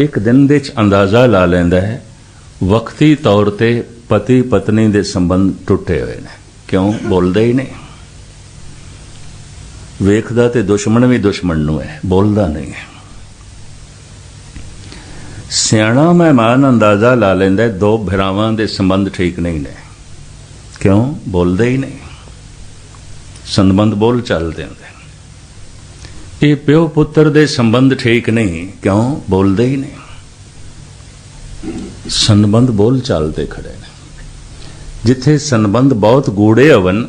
एक दिन दे अंदाजा ला लैंदा है, वक्ती तौर ते पति पत्नी दे संबंध टुटे हुए ने। क्यों? बोलदा ही नहीं। वेखदा ते दुश्मन भी दुश्मन नूं है, बोलदा नहीं है। सियाणा मेहमान अंदाजा ला लैंदा है, दो भरावां दे संबंध ठीक नहीं ने। क्यों? बोलदे ही नहीं। संबंध बोल चलदे हुंदे। ये प्यो पुत्र दे संबंध ठीक नहीं। क्यों? बोलते ही नहीं। संबंध बोल चालते खड़े ने। जिथे संबंध बहुत गूढ़े हवन,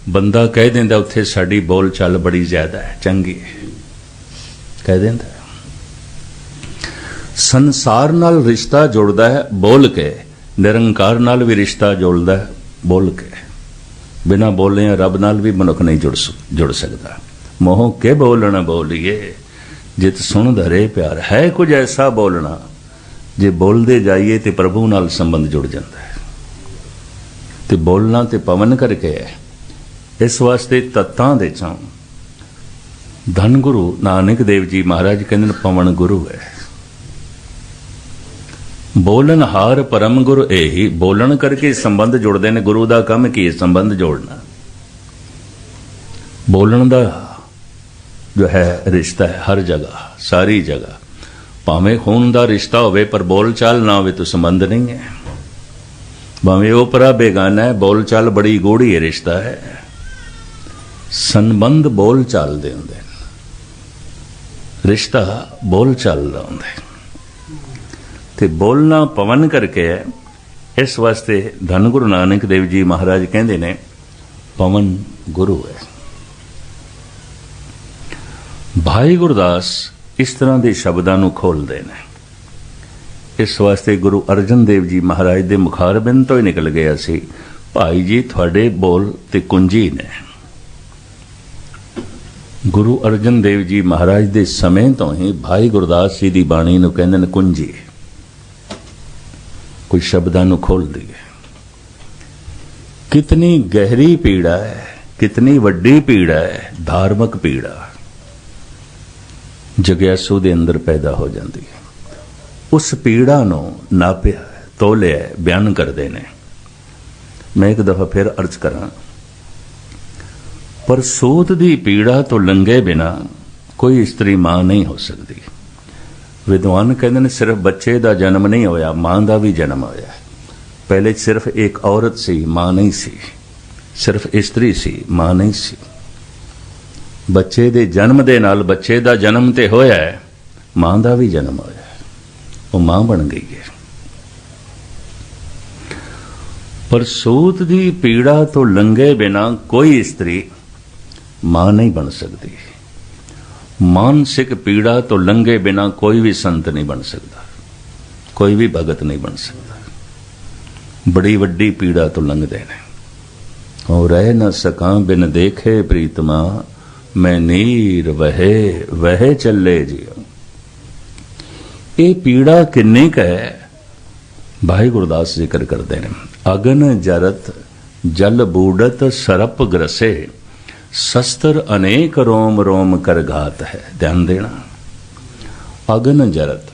बंदा कह देंदा उत्थे साडी बोल चाल बड़ी ज्यादा है, चंगी है, कह देंदा। संसार नाल रिश्ता जुड़दा है बोल के, निरंकार नाल भी रिश्ता जुड़दा है बोल के। बिना बोले रब नाल भी मनुख नहीं जुड़ सकता। मोह के बोलना बोलिए, जित सुन धरे प्यार। है कुछ ऐसा बोलना, जे बोलते जाइए तो प्रभु नाल संबंध जुड़ जाता है। तो बोलना तो पवन करके है। इस वास्ते तत्तां दे चों धन गुरु नानक देव जी महाराज कहते हैं पवन गुरु है। बोलन हार परम गुरु यही। बोलन करके संबंध जुड़ते हैं। गुरु का काम की है संबंध जोड़ना। बोलन का जो है रिश्ता है हर जगह, सारी जगह। भावें खून का रिश्ता होवे पर बोल चाल ना होवे तो संबंध नहीं है। भावें ओपरा बेगाना है, बोल चाल बड़ी गूढ़ी है, रिश्ता है। संबंध बोल चाल दे हुंदे, रिश्ता बोल चाल दा हुंदा है। ते बोलना पवन करके है। इस वास्ते धन गुरु नानक देव जी महाराज कहंदे ने पवन गुरु है। भाई गुरदास इस तरह के शब्दों को खोलते हैं। इस वास्ते गुरु अर्जन देव जी महाराज के मुखारबिंद तो ही निकल गया सी, भाई जी थोड़े बोल ते कुंजी ने। गुरु अर्जन देव जी महाराज के समय तो ही भाई गुरदास जी की बाणी नूं कहंदे ने कुंजी। कुछ शब्दों को खोल दिए। कितनी गहरी पीड़ा है, कितनी वड्डी पीड़ा है, धार्मिक पीड़ा जग्यासू दे अंदर पैदा हो जाती है। उस पीड़ा नूं नापिया तोलिया बयान करते हैं। मैं एक दफा फिर अर्ज करा, पर सूत दी पीड़ा तो लंघे बिना कोई स्त्री मां नहीं हो सकती। विद्वान कहते हैं सिर्फ बच्चे का जन्म नहीं होया, मां का भी जन्म होया। पहले सिर्फ एक औरत सी, मां नहीं सी। सिर्फ स्त्री सी, मां नहीं सी। बच्चे दे जन्म दे नाल बच्चे दा जन्म ते होया है, मां दा भी जन्म होया है, वो मां बन गई है। पर सूत दी पीड़ा तो लंघे बिना कोई स्त्री मां नहीं बन सकती। मानसिक पीड़ा तो लंघे बिना कोई भी संत नहीं बन सकता, कोई भी भगत नहीं बन सकता। बड़ी वड्डी पीड़ा तो लंघदे ने। और रह न सका बिन देखे प्रीतमा, मैं नीर वहे वहे चले जियो। ये पीड़ा किन्नी क है, भाई गुरदास जिक्र करते हैं। अगन जरत जल बूढ़त सरप ग्रसे, शस्त्र अनेक रोम रोम कर घात है। ध्यान देना, अगन जरत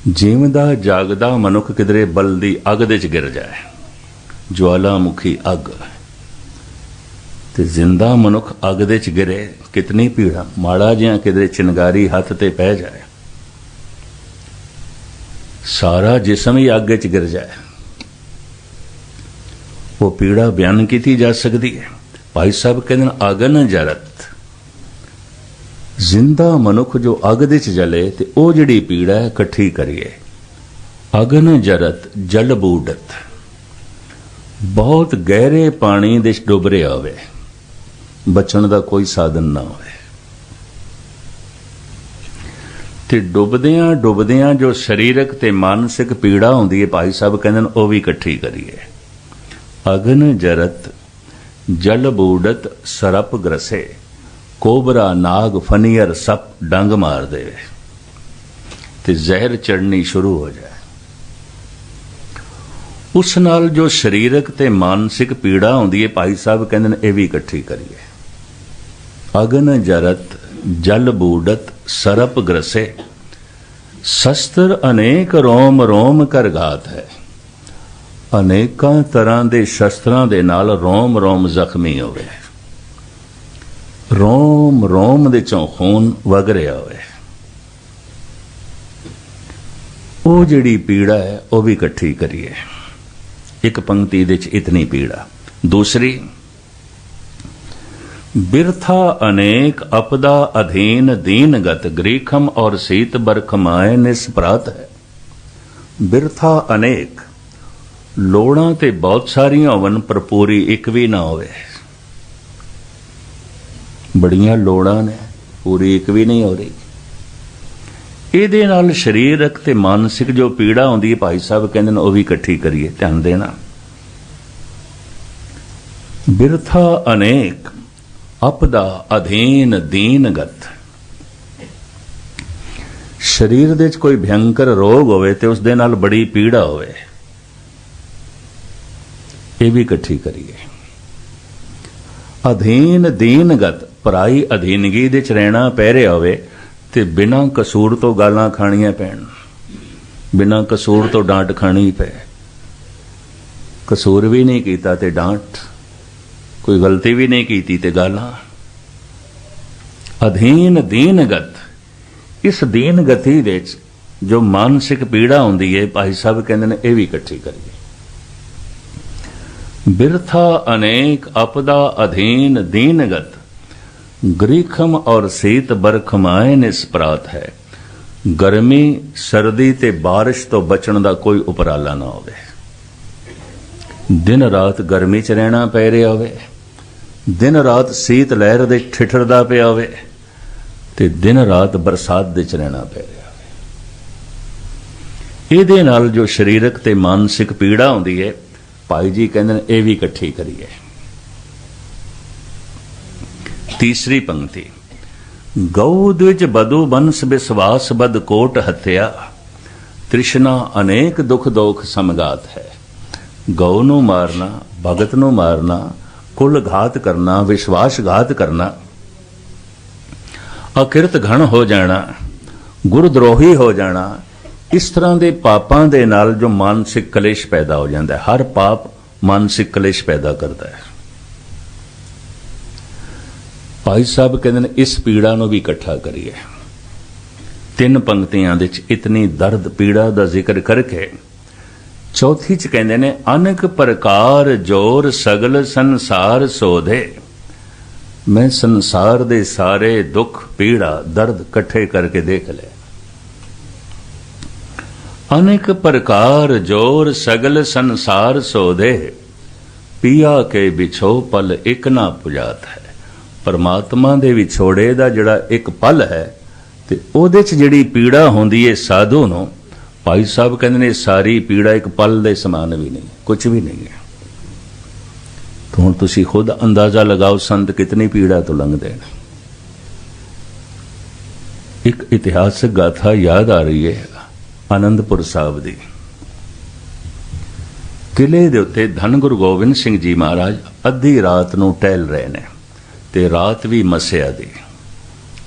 जीवदा जागदा मनुख किधरे बलदी अग दे च गिर जाए, ज्वालामुखी अग, ते जिंदा मनुख अग दे च गिरे कितनी पीड़ा। माड़ा जिहा किधरे चिनगारी हथ ते पै जाए, सारा जिसम ही अग च गिर जाए, वो पीड़ा बयान की जा सकती है। भाई साहब कहते अगन जरत, जिंदा मनुख जो अग दे च जले ते ओ जिहड़ी पीड़ा है इकट्ठी करिए। अगन जरत जल बूढ़त, बहुत गहरे पानी दे डुब रहा होवे, बचण दा कोई साधन ना होवे, ते डुबदियां डुबदियां जो शरीरक ते मानसिक पीड़ा होंदी है, भाई साहब कहंदे ने ओ भी इकट्ठी करिए। अगन जरत जल बूढ़त सरप ग्रसे, कोबरा नाग फनीयर सप डंग मार दे ते जहर चढ़नी शुरू हो जाए। उस नाल जो शरीरक ते मानसिक पीड़ा होंदी है, भाई साहब कहंदे ने ये भी इकट्ठी करिए। अगन जरत जल बूढ़त सरप ग्रसे, शस्त्र अनेक रोम रोम कर घात है। अनेकां तरह दे शस्त्रां दे नाल रोम रोम जख्मी होवे, रोम रोम दे चों खून वग रहा होवे। वो जिहड़ी पीड़ा है वो भी इकट्ठी करिए। एक पंक्ति दे च इतनी पीड़ा। दूसरी, बिरथा अनेक अपदा अधीन दीनगत, ग्रीखम और सीत बरखमाए निस्परात है। बिरथा अनेक, लोड़ां ते बहुत सारियां होवन पर पूरी एक भी ना होवे। बड़ियां लोड़ां ने, पूरी एक भी नहीं हो रही। ਇਹਦੇ ਨਾਲ शरीरक ते मानसिक जो पीड़ा होंदी है, भाई साहब कहंदे ने ਉਹ भी इकट्ठी करिए। ध्यान देना, बिरथा अनेक अपदा अधीन दीनगत। शरीर दे च कोई भयंकर रोग होवे ते उस दे नाल बड़ी पीड़ा होवे, ये भी इकट्ठी करिए। अधीन दीनगत, पराई अधीनगी दे च रहना पै रहा होवे ते बिना कसूर तो गालां खाणियां पैण, बिना कसूर तो डांट खानी पै। कसूर भी नहीं कीता ते डांट, कोई गलती भी नहीं कीती ते गालां। अधीन दीनगत, इस दीन गति दे जो मानसिक पीड़ा होंदी है, भाई साहब कहंदे ने ये भी इकट्ठी करिए। बिरथा अनेक अपदा अधीन दीनगत, ग्रीखम और सीत बरखमाए निस्परात है। गर्मी सर्दी ते बारिश तो बचण दा कोई उपराला ना होवे। दिन रात गर्मी च रहना पै रहा होवे, दिन रात सीत लहर दे ठिठरदा पिया होवे ते दिन रात बरसात दे च रहना पै रहा होवे। इहदे नाल जो शरीरक ते मानसिक पीड़ा होंदी है, भाई जी कहंदे ने ये भी इकट्ठी करिए। तीसरी पंक्ति, गौ द्विज बधु बंस विश्वास बद कोट हत्या, तृष्णा अनेक दुख दोख समगात है। गौ नू मारना, भगत नू मारना, कुल घात करना, विश्वासघात करना, अकिरत घण हो जाना, गुरद्रोही हो जाना, इस तरह के पापां दे नाल जो मानसिक कलेश पैदा हो जाता है। हर पाप मानसिक कलेश पैदा करता है। भाई साहब कहते हैं इस पीड़ा नूं भी इकट्ठा करिए। तीन पंक्तियां दे च इतनी दर्द पीड़ा दा जिक्र करके चौथी च कहते ने, अनेक प्रकार जोर सगल संसार सोधे। मैं संसार दे सारे दुख पीड़ा दर्द इकट्ठे करके देख ले। अनेक प्रकार जोर सगल संसार सोधे, ਪੀਆ ਕੇ ਵਿਛੋ ਪਲ ਇੱਕ ਨਾ ਪੁਜਾਤ ਹੈ। ਪਰਮਾਤਮਾ ਦੇ ਵਿਛੋੜੇ ਦਾ ਜਿਹੜਾ ਇੱਕ ਪਲ ਹੈ ਤੇ ਉਹਦੇ 'ਚ ਜਿਹੜੀ ਪੀੜਾ ਹੁੰਦੀ ਹੈ ਸਾਧੂ ਨੂੰ, ਭਾਈ ਸਾਹਿਬ ਕਹਿੰਦੇ ਨੇ ਸਾਰੀ ਪੀੜਾ ਇੱਕ ਪਲ ਦੇ ਸਮਾਨ ਵੀ ਨਹੀਂ, ਕੁਝ ਵੀ ਨਹੀਂ ਹੈ। ਤਾਂ ਹੁਣ ਤੁਸੀਂ ਖੁਦ ਅੰਦਾਜ਼ਾ ਲਗਾਓ ਸੰਤ ਕਿਤਨੀ ਪੀੜਾ ਤੋਂ ਲੰਘਦੇ ਨੇ। ਇੱਕ ਇਤਿਹਾਸਕ ਗਾਥਾ ਯਾਦ ਆ ਰਹੀ ਹੈ ਆਨੰਦਪੁਰ ਸਾਹਿਬ ਦੀ। ਕਿਲੇ ਦੇ ਉੱਤੇ ਧੰਨ ਗੁਰੂ ਗੋਬਿੰਦ ਸਿੰਘ ਜੀ ਮਹਾਰਾਜ ਅੱਧੀ ਰਾਤ ਨੂੰ ਟਹਿਲ ਰਹੇ ਨੇ ਤੇ ਰਾਤ ਵੀ ਮੱਸਿਆ ਦੀ,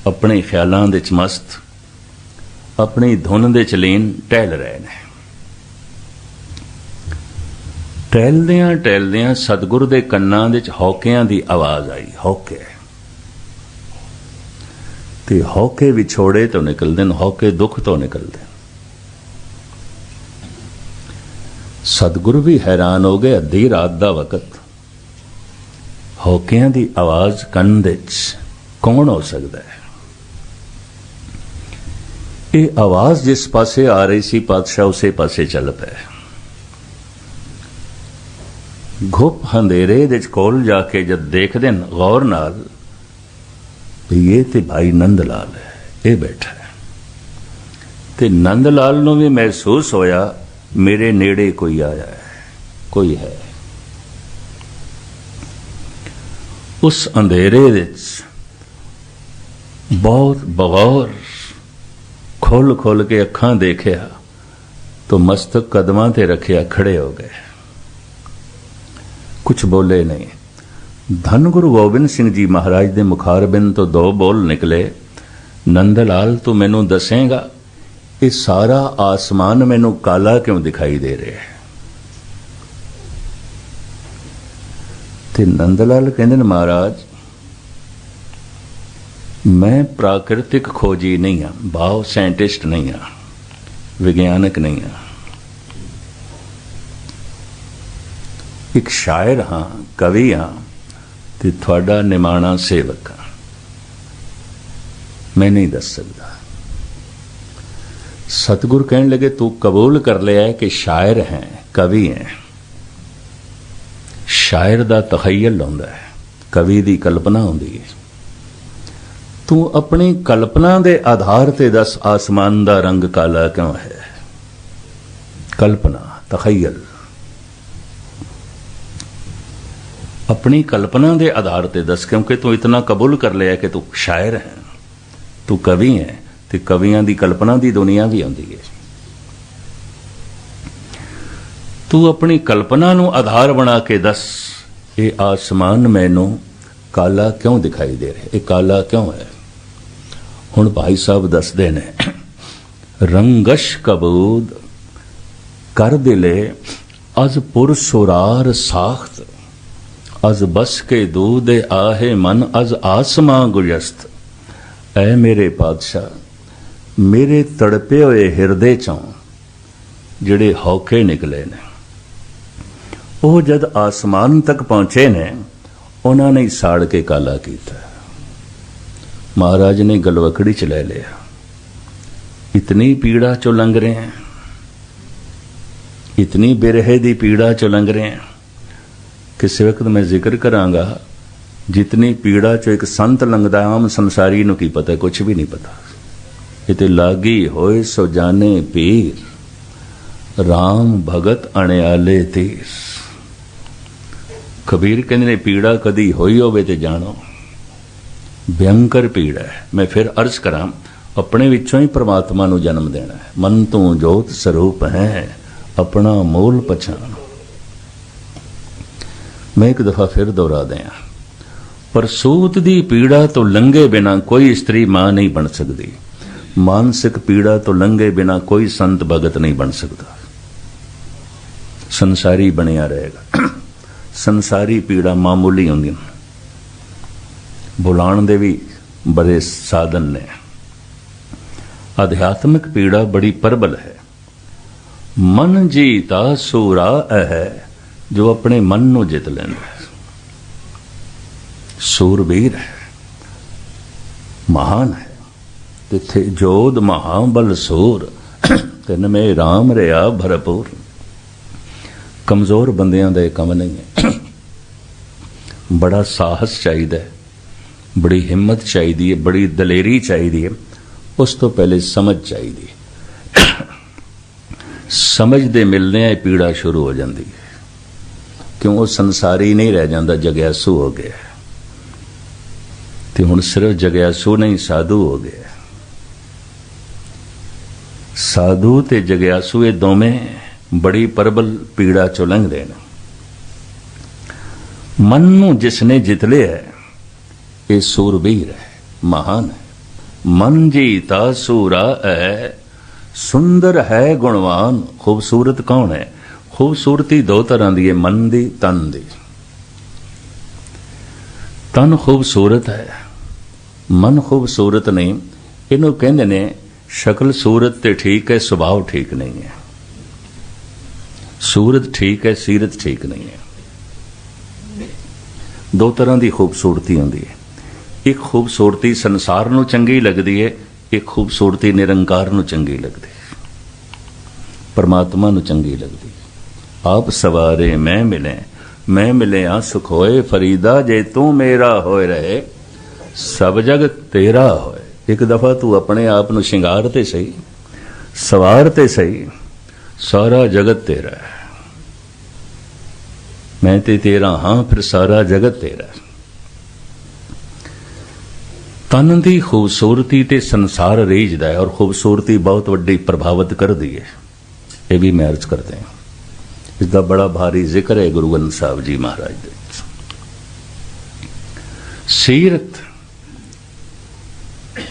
ਆਪਣੇ ਖਿਆਲਾਂ ਦੇ ਚ ਮਸਤ, ਆਪਣੀ ਧੁਨ ਦੇ ਚ ਲੀਨ ਟਹਿਲ ਰਹੇ ਨੇ। ਟਹਿਲਦਿਆਂ ਟਹਿਲਦਿਆਂ ਸਤਿਗੁਰੂ ਦੇ ਕੰਨਾਂ ਦੇ ਚ ਹੌਕਿਆਂ ਦੀ ਆਵਾਜ਼ ਆਈ, ਹੌਕੇ। ਤੇ ਹੌਕੇ ਵਿਛੋੜੇ ਤੋਂ ਨਿਕਲਦੇ ਨੇ, ਹੌਕੇ ਦੁੱਖ ਤੋਂ ਨਿਕਲਦੇ ਨੇ। ਸਤਿਗੁਰੂ ਵੀ ਹੈਰਾਨ ਹੋ ਗਏ, ਅੱਧੀ ਰਾਤ ਦਾ ਵਕਤ, ਹੌਕਿਆਂ ਦੀ ਆਵਾਜ਼ ਕੰਨ ਦੇ ਚ ਕੌਣ ਹੋ ਸਕਦਾ ਹੈ? ਇਹ ਆਵਾਜ਼ ਜਿਸ ਪਾਸੇ ਆ ਰਹੀ ਸੀ ਪਾਤਸ਼ਾਹ ਉਸੇ ਪਾਸੇ ਚੱਲ ਪਏ। ਘੁੱਪ ਹਨੇਰੇ ਦੇ ਕੋਲ ਜਾ ਕੇ ਜਦ ਦੇਖਦੇ ਨੇ ਗੌਰ ਨਾਲ, ਇਹ ਤੇ ਭਾਈ ਨੰਦ ਲਾਲ ਹੈ, ਇਹ ਬੈਠਾ ਹੈ। ਤੇ ਨੰਦ ਲਾਲ ਨੂੰ ਵੀ ਮਹਿਸੂਸ ਹੋਇਆ ਮੇਰੇ ਨੇੜੇ ਕੋਈ ਆਇਆ ਹੈ, ਕੋਈ ਹੈ। ਉਸ ਅੰਧੇਰੇ ਵਿੱਚ ਬਹੁਤ ਬਗੌਰ ਖੋਲ ਖੋਲ ਕੇ ਅੱਖਾਂ ਦੇਖਿਆ तो मस्तक कदमां ते रखिया, खड़े हो गए, कुछ बोले नहीं। धन गुरु गोबिंद सिंह जी महाराज दे मुखारबिंद तो दो बोल निकले, नंदलाल तू मैनू दसेगा ये सारा आसमान मैनू काला क्यों दिखाई दे रहा है? ते नंदलाल कहंदे ने महाराज मैं प्राकृतिक खोजी नहीं हाँ, भाव साइंटिस्ट नहीं हाँ, विज्ञानक नहीं हाँ, एक शायर हाँ, कवि हाँ, ते थोड़ा निमाणा सेवक हाँ, मैं नहीं दस सकता। सतगुरु कहने लगे तू कबूल कर लिया है कि शायर हैं, कवि हैं। शायर दा तखय्युल होंदा है, कवि दी कल्पना होंदी है। तू अपनी कल्पना दे आधार ते दस आसमान दा रंग काला क्यों है? कल्पना, तखय्युल, अपनी कल्पना दे आधार ते दस, क्योंकि तू इतना कबूल कर लिया कि तू शायर है, तू कवि है, ते कवियां दी कल्पना दी दुनिया भी आंदी है। तू अपनी कल्पना नू आधार बना के दस ये आसमान मैनू काला क्यों दिखाई दे रहा है, ये काला क्यों है? हुण भाई साहब दसदे ने, रंगश कबूद कर दिले अज पुरसुरार साख्त, अज बस के दूध आहे मन अज आसमां गुजस्त। ऐ मेरे पातशाह मेरे तड़पे हुए हिरदे चों जिहड़े हौके निकले ने, वो जद आसमान तक पहुंचे ने उन्होंने ही साड़ के काला किया। महाराज ने गलवकड़ी च ले लिया, इतनी पीड़ा चो लंघ रहे हैं, इतनी बिरहे दी पीड़ा चो लंघ रहे हैं। किसी वक्त मैं जिक्र करांगा जितनी पीड़ा चो एक संत लंघदा, आम संसारी नूं की पता, कुछ भी नहीं पता। ये ते लागी होए सो जाने पीर, राम भगत अणियाले तीर। कबीर कहते ने पीड़ा कदी होई होवे ते जानो, भयंकर पीड़ा है। मैं फिर अर्ज करां, अपने विचों ही परमात्मा नूं जन्म देना है। मन तू जोत स्वरूप है, अपना मूल पछाण। मैं एक दफा फिर दोहरा दें, परसूत दी पीड़ा तो लंघे बिना कोई स्त्री मां नहीं बन सकती, मानसिक पीड़ा तो लंघे बिना कोई संत भगत नहीं बन सकता। संसारी बनिया रहेगा। संसारी पीड़ा मामूली होंदी, बुलाण दे भी बड़े साधन ने। आध्यात्मिक पीड़ा बड़ी प्रबल है। मन जीता सूरा है जो अपने मन नूं जित लैंदा है। सूरवीर है, महान है। तिथे जोध महाबल सूर, तिन में राम रहा भरपूर। कमजोर बंदियां दा कम नहीं है। बड़ा साहस चाहिए, बड़ी हिम्मत चाहिए, बड़ी दलेरी चाहिए। उस तो पहले समझ चाहिए। समझ दे मिलने ही पीड़ा शुरू हो जाती है, क्यों वो संसारी नहीं रह जाता, जग्यासू हो गया। तो हुण सिर्फ जग्यासू नहीं, साधु हो गया। साधु ते जग्यासू ये दोवें बड़ी प्रबल पीड़ा चो लंघदे ने। मन नूं जिसने जित लिया है, ये सूरबीर है, महान है। मन जीता सूरा है, सुंदर है गुणवान। खूबसूरत कौन है? खूबसूरती दो तरह की है, मन दी, तन दी। तन खूबसूरत है, मन खूबसूरत नहीं। इनू कहंदे ने शक्ल सूरत ते ठीक है, सुभाव ठीक नहीं है। सूरत ठीक है, सीरत ठीक नहीं है। दो तरह की खूबसूरती होंदी है। एक खूबसूरती संसार नूं चंगी लगती है, एक खूबसूरती निरंकार नूं चंगी लगती है, परमात्मा नूं चंगी लगती है। आप सवारे मैं मिले आ सुख होए, फरीदा जे तू मेरा होए रहे, सब जग तेरा होए। एक दफा तू अपने आप नूं शिंगार ते सही, सवार ते सही, सारा जगत तेरा है। मैं ते तेरा हाँ, फिर सारा जगत तेरा है। तन की खूबसूरती ते संसार रीझदा है, और खूबसूरती बहुत वड्डी प्रभावित कर दी है। ये भी मैं अर्ज करते हैं। इसका बड़ा भारी जिक्र है गुरु ग्रंथ साहब जी महाराज दे। सीरत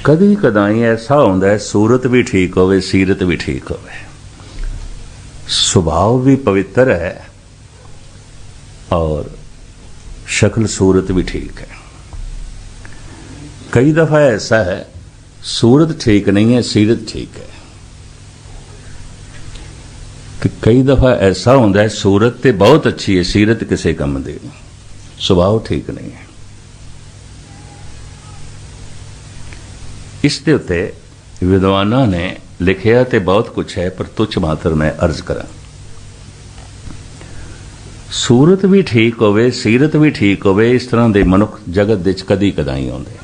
कदी कदाई ऐसा होंदा है, सूरत भी ठीक होवे, सीरत भी ठीक होवे, स्वभाव भी पवित्र है और शक्ल सूरत भी ठीक है। कई दफा ऐसा है, सूरत ठीक नहीं है, सीरत ठीक है। कि कई दफा ऐसा होंदा है, सूरत ते बहुत अच्छी है, सीरत किसी काम दी, स्वभाव ठीक नहीं है। इस दे उत्ते विद्वाना ने लिखिया ते बहुत कुछ है, पर तुच्छ मात्र मैं अर्ज करा। सूरत भी ठीक होवे, सीरत भी ठीक होवे, इस तरह के मनुख जगत दे कदी कदाई आउंदे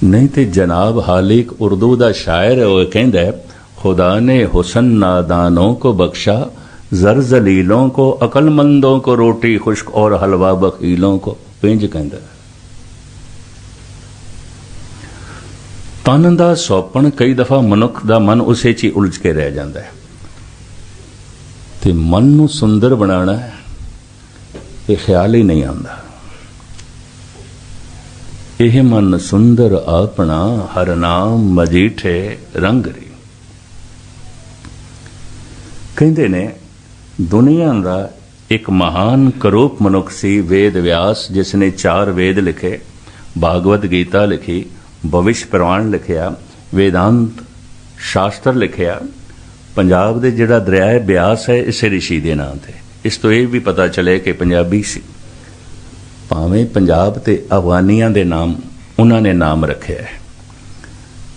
नहीं। तो जनाब हालिक उर्दू का शायर है, वो कहंदा है, खुदा ने हुसन नादानों को बख्शा, जर जलीलों को, अकलमंदों को रोटी खुश्क और हलवा बखीलों को। इंज कहंदा है। तन दा सौपन कई दफा मनुख दा मन उसे च उलझ के रह जाता है। ते मन नूं सुंदर बनाना है, ये ख्याल ही नहीं आता। यह मन सुंदर अपना, हर नाम मजीठे रंग री। कहते ने दुनिया का एक महान करूप मनुख सी वेद व्यास, जिसने 4 वेद लिखे, भागवत गीता लिखी, भविष्य पुराण लिखिया, वेदांत शास्त्र लिखिया। पंजाब दे जिहड़ा दरिया है ब्यास है, इसे ऋषि के नाम से। इस तो यह भी पता चले कि पंजाबी सी, भावें पंजाब ते अफगानियां दे नाम उन्होंने नाम रखे है।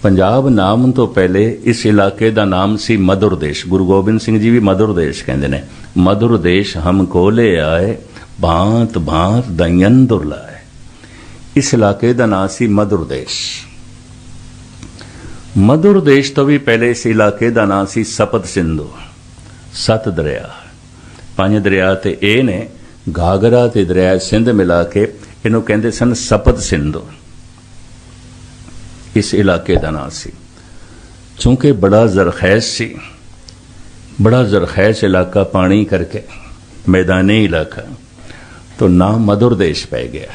पंजाब नाम तो पहले इस इलाके का नाम सी मधुर देश। गुरु गोबिंद सिंह जी भी मधुर देश कहते हैं। मधुर देश हमको ले आए, भांत भांत दयन दुरलाए। इस इलाके का नाम सी मधुर देश। मधुर देश तो भी पहले इस इलाके का नाम सी सपत सिंधु, 7 दरिया। 5 दरिया ते ए ने, घाघरा ते दरिया सिंध मिला के इनू कहते सन सपत सिंधु। इस इलाके का नाम सी। चूंकि बड़ा जरखैज सी, बड़ा जरखैज इलाका पानी करके, मैदानी इलाका, तो नाम मधुर देश पै गया।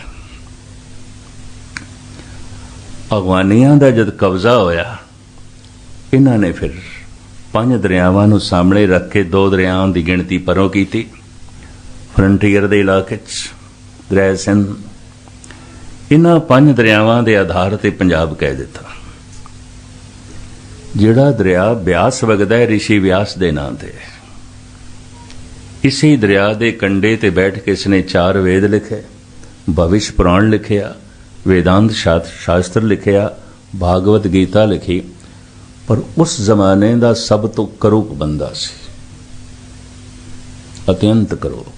अफगानियां दा जद कब्जा होया, इन्होंने फिर 5 दरियावां नूं सामने रख के 2 दरियावां की गिनती परों की। फ्रंटीयर के इलाके दरिया सिंध, इन्हां 5 दरियावां के आधार पर पंजाब कह दिता। जिहड़ा दरिया ब्यास वगदा है, ऋषि व्यास के नाम से। इसी दरिया के कंढे ते बैठ के इसने 4 वेद लिखे, भविष्य पुराण लिखिया, वेदांत शास्त्र लिखिया, भागवत गीता लिखी। पर उस जमाने का सब तो करूप बंदा सी, अत्यंत करूप।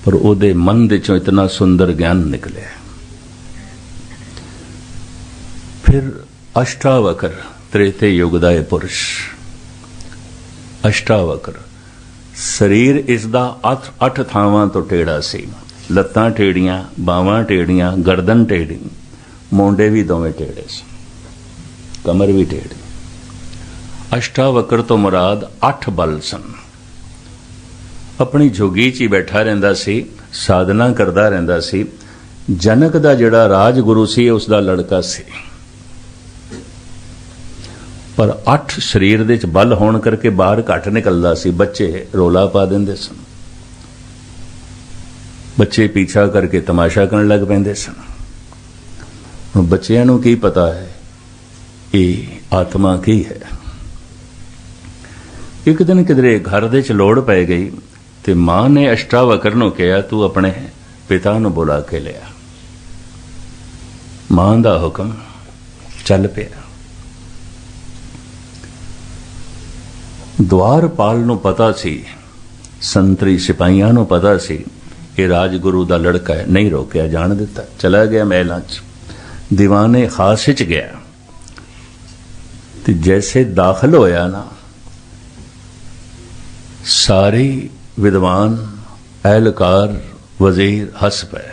पर ਉਹਦੇ ਮਨ ਦੇ ਚੋਂ ਇਤਨਾ ਸੁੰਦਰ ਗਿਆਨ ਨਿਕਲਿਆ। ਫਿਰ ਅਸ਼ਟਾਵਕਰ ਤ੍ਰੇਤੇ ਯੁਗ ਦਾ ਇਹ ਪੁਰਸ਼ ਅਸ਼ਟਾਵਕਰ, ਸਰੀਰ ਇਸ ਦਾ 8 ਥਾਵਾਂ ਤੋਂ ਟੇੜਾ ਸੀ। ਲੱਤਾਂ ਟੇੜੀਆਂ, ਬਾਹਾਂ ਟੇੜੀਆਂ, ਗਰਦਨ ਟੇੜੀ, ਮੋਢੇ ਵੀ ਦੋਵੇਂ ਟੇੜੇ ਸੀ, ਕਮਰ ਵੀ ਟੇੜੀ। ਅਸ਼ਟਾਵਕਰ ਤੋਂ ਮੁਰਾਦ 8 ਬਲ ਸਨ। ਆਪਣੀ ਝੁੱਗੀ 'ਚ ਹੀ ਬੈਠਾ ਰਹਿੰਦਾ ਸੀ, ਸਾਧਨਾ ਕਰਦਾ ਰਹਿੰਦਾ ਸੀ। ਜਨਕ ਦਾ ਜਿਹੜਾ ਰਾਜਗੁਰੂ ਸੀ ਉਸ ਦਾ ਲੜਕਾ ਸੀ, ਪਰ 8 ਸਰੀਰ ਦੇ 'ਚ ਬਲ ਹੋਣ ਕਰਕੇ ਬਾਹਰ ਘੱਟ ਨਿਕਲਦਾ ਸੀ। ਬੱਚੇ ਰੋਲਾ ਪਾ ਦਿੰਦੇ ਸਨ, ਬੱਚੇ ਪਿੱਛਾ ਕਰਕੇ ਤਮਾਸ਼ਾ ਕਰਨ ਲੱਗ ਪੈਂਦੇ ਸਨ। ਹੁਣ ਬੱਚਿਆਂ ਨੂੰ ਕੀ ਪਤਾ ਹੈ ਇਹ ਆਤਮਾ ਕੀ ਹੈ। ਇੱਕ ਦਿਨ ਕਿਧਰੇ ਘਰ ਦੇ 'ਚ ਲੋੜ ਪੈ ਗਈ ਤੇ ਮਾਂ ਨੇ ਅਸ਼ਟਾਵਕਰ ਨੂੰ ਕਿਹਾ, ਤੂੰ ਆਪਣੇ ਪਿਤਾ ਨੂੰ ਬੁਲਾ ਕੇ ਲਿਆ। ਮਾਂ ਦਾ ਹੁਕਮ ਚੱਲ ਪਿਆ। ਦੁਆਰਪਾਲ ਨੂੰ ਪਤਾ ਸੀ, ਸੰਤਰੀ ਸਿਪਾਹੀਆਂ ਨੂੰ ਪਤਾ ਸੀ ਇਹ ਰਾਜਗੁਰੂ ਦਾ ਲੜਕਾ ਹੈ। ਨਹੀਂ ਰੋਕਿਆ, ਜਾਣ ਦਿੱਤਾ, ਚਲਾ ਗਿਆ ਮਹਿਲਾਂ 'ਚ। ਦੀਵਾਨੇ ਖਾਸ 'ਚ ਗਿਆ ਤੇ ਜੈਸੇ ਦਾਖਲ ਹੋਇਆ ਨਾ, ਸਾਰੇ ਵਿਦਵਾਨ, ਅਹਿਲਕਾਰ, ਵਜ਼ੀਰ ਹੱਸ ਪਏ।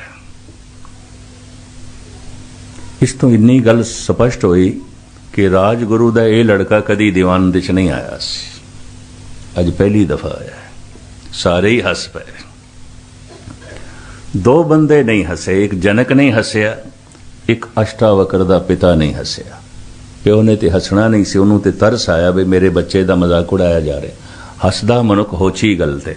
ਇਸ ਤੋਂ ਇੰਨੀ ਗੱਲ ਸਪਸ਼ਟ ਹੋਈ ਕਿ ਰਾਜਗੁਰੂ ਦਾ ਇਹ ਲੜਕਾ ਕਦੀ ਦੀਵਾਨ ਦੇ 'ਚ ਨਹੀਂ ਆਇਆ ਸੀ, ਅੱਜ ਪਹਿਲੀ ਦਫਾ ਆਇਆ। ਸਾਰੇ ਹੀ ਹੱਸ ਪਏ। 2 ਬੰਦੇ ਨਹੀਂ ਹੱਸੇ, ਇੱਕ ਜਨਕ ਨਹੀਂ ਹੱਸਿਆ, ਇੱਕ ਅਸ਼ਟਾਵਕਰ ਦਾ ਪਿਤਾ ਨਹੀਂ ਹੱਸਿਆ। ਪਿਓ ਨੇ ਤੇ ਹੱਸਣਾ ਨਹੀਂ ਸੀ, ਉਹਨੂੰ ਤੇ ਤਰਸ ਆਇਆ ਵੀ ਮੇਰੇ ਬੱਚੇ ਦਾ ਮਜ਼ਾਕ ਉਡਾਇਆ ਜਾ ਰਿਹਾ। ਹੱਸਦਾ ਮਨੁੱਖ ਹੋਛੀ ਗੱਲ ਤੇ,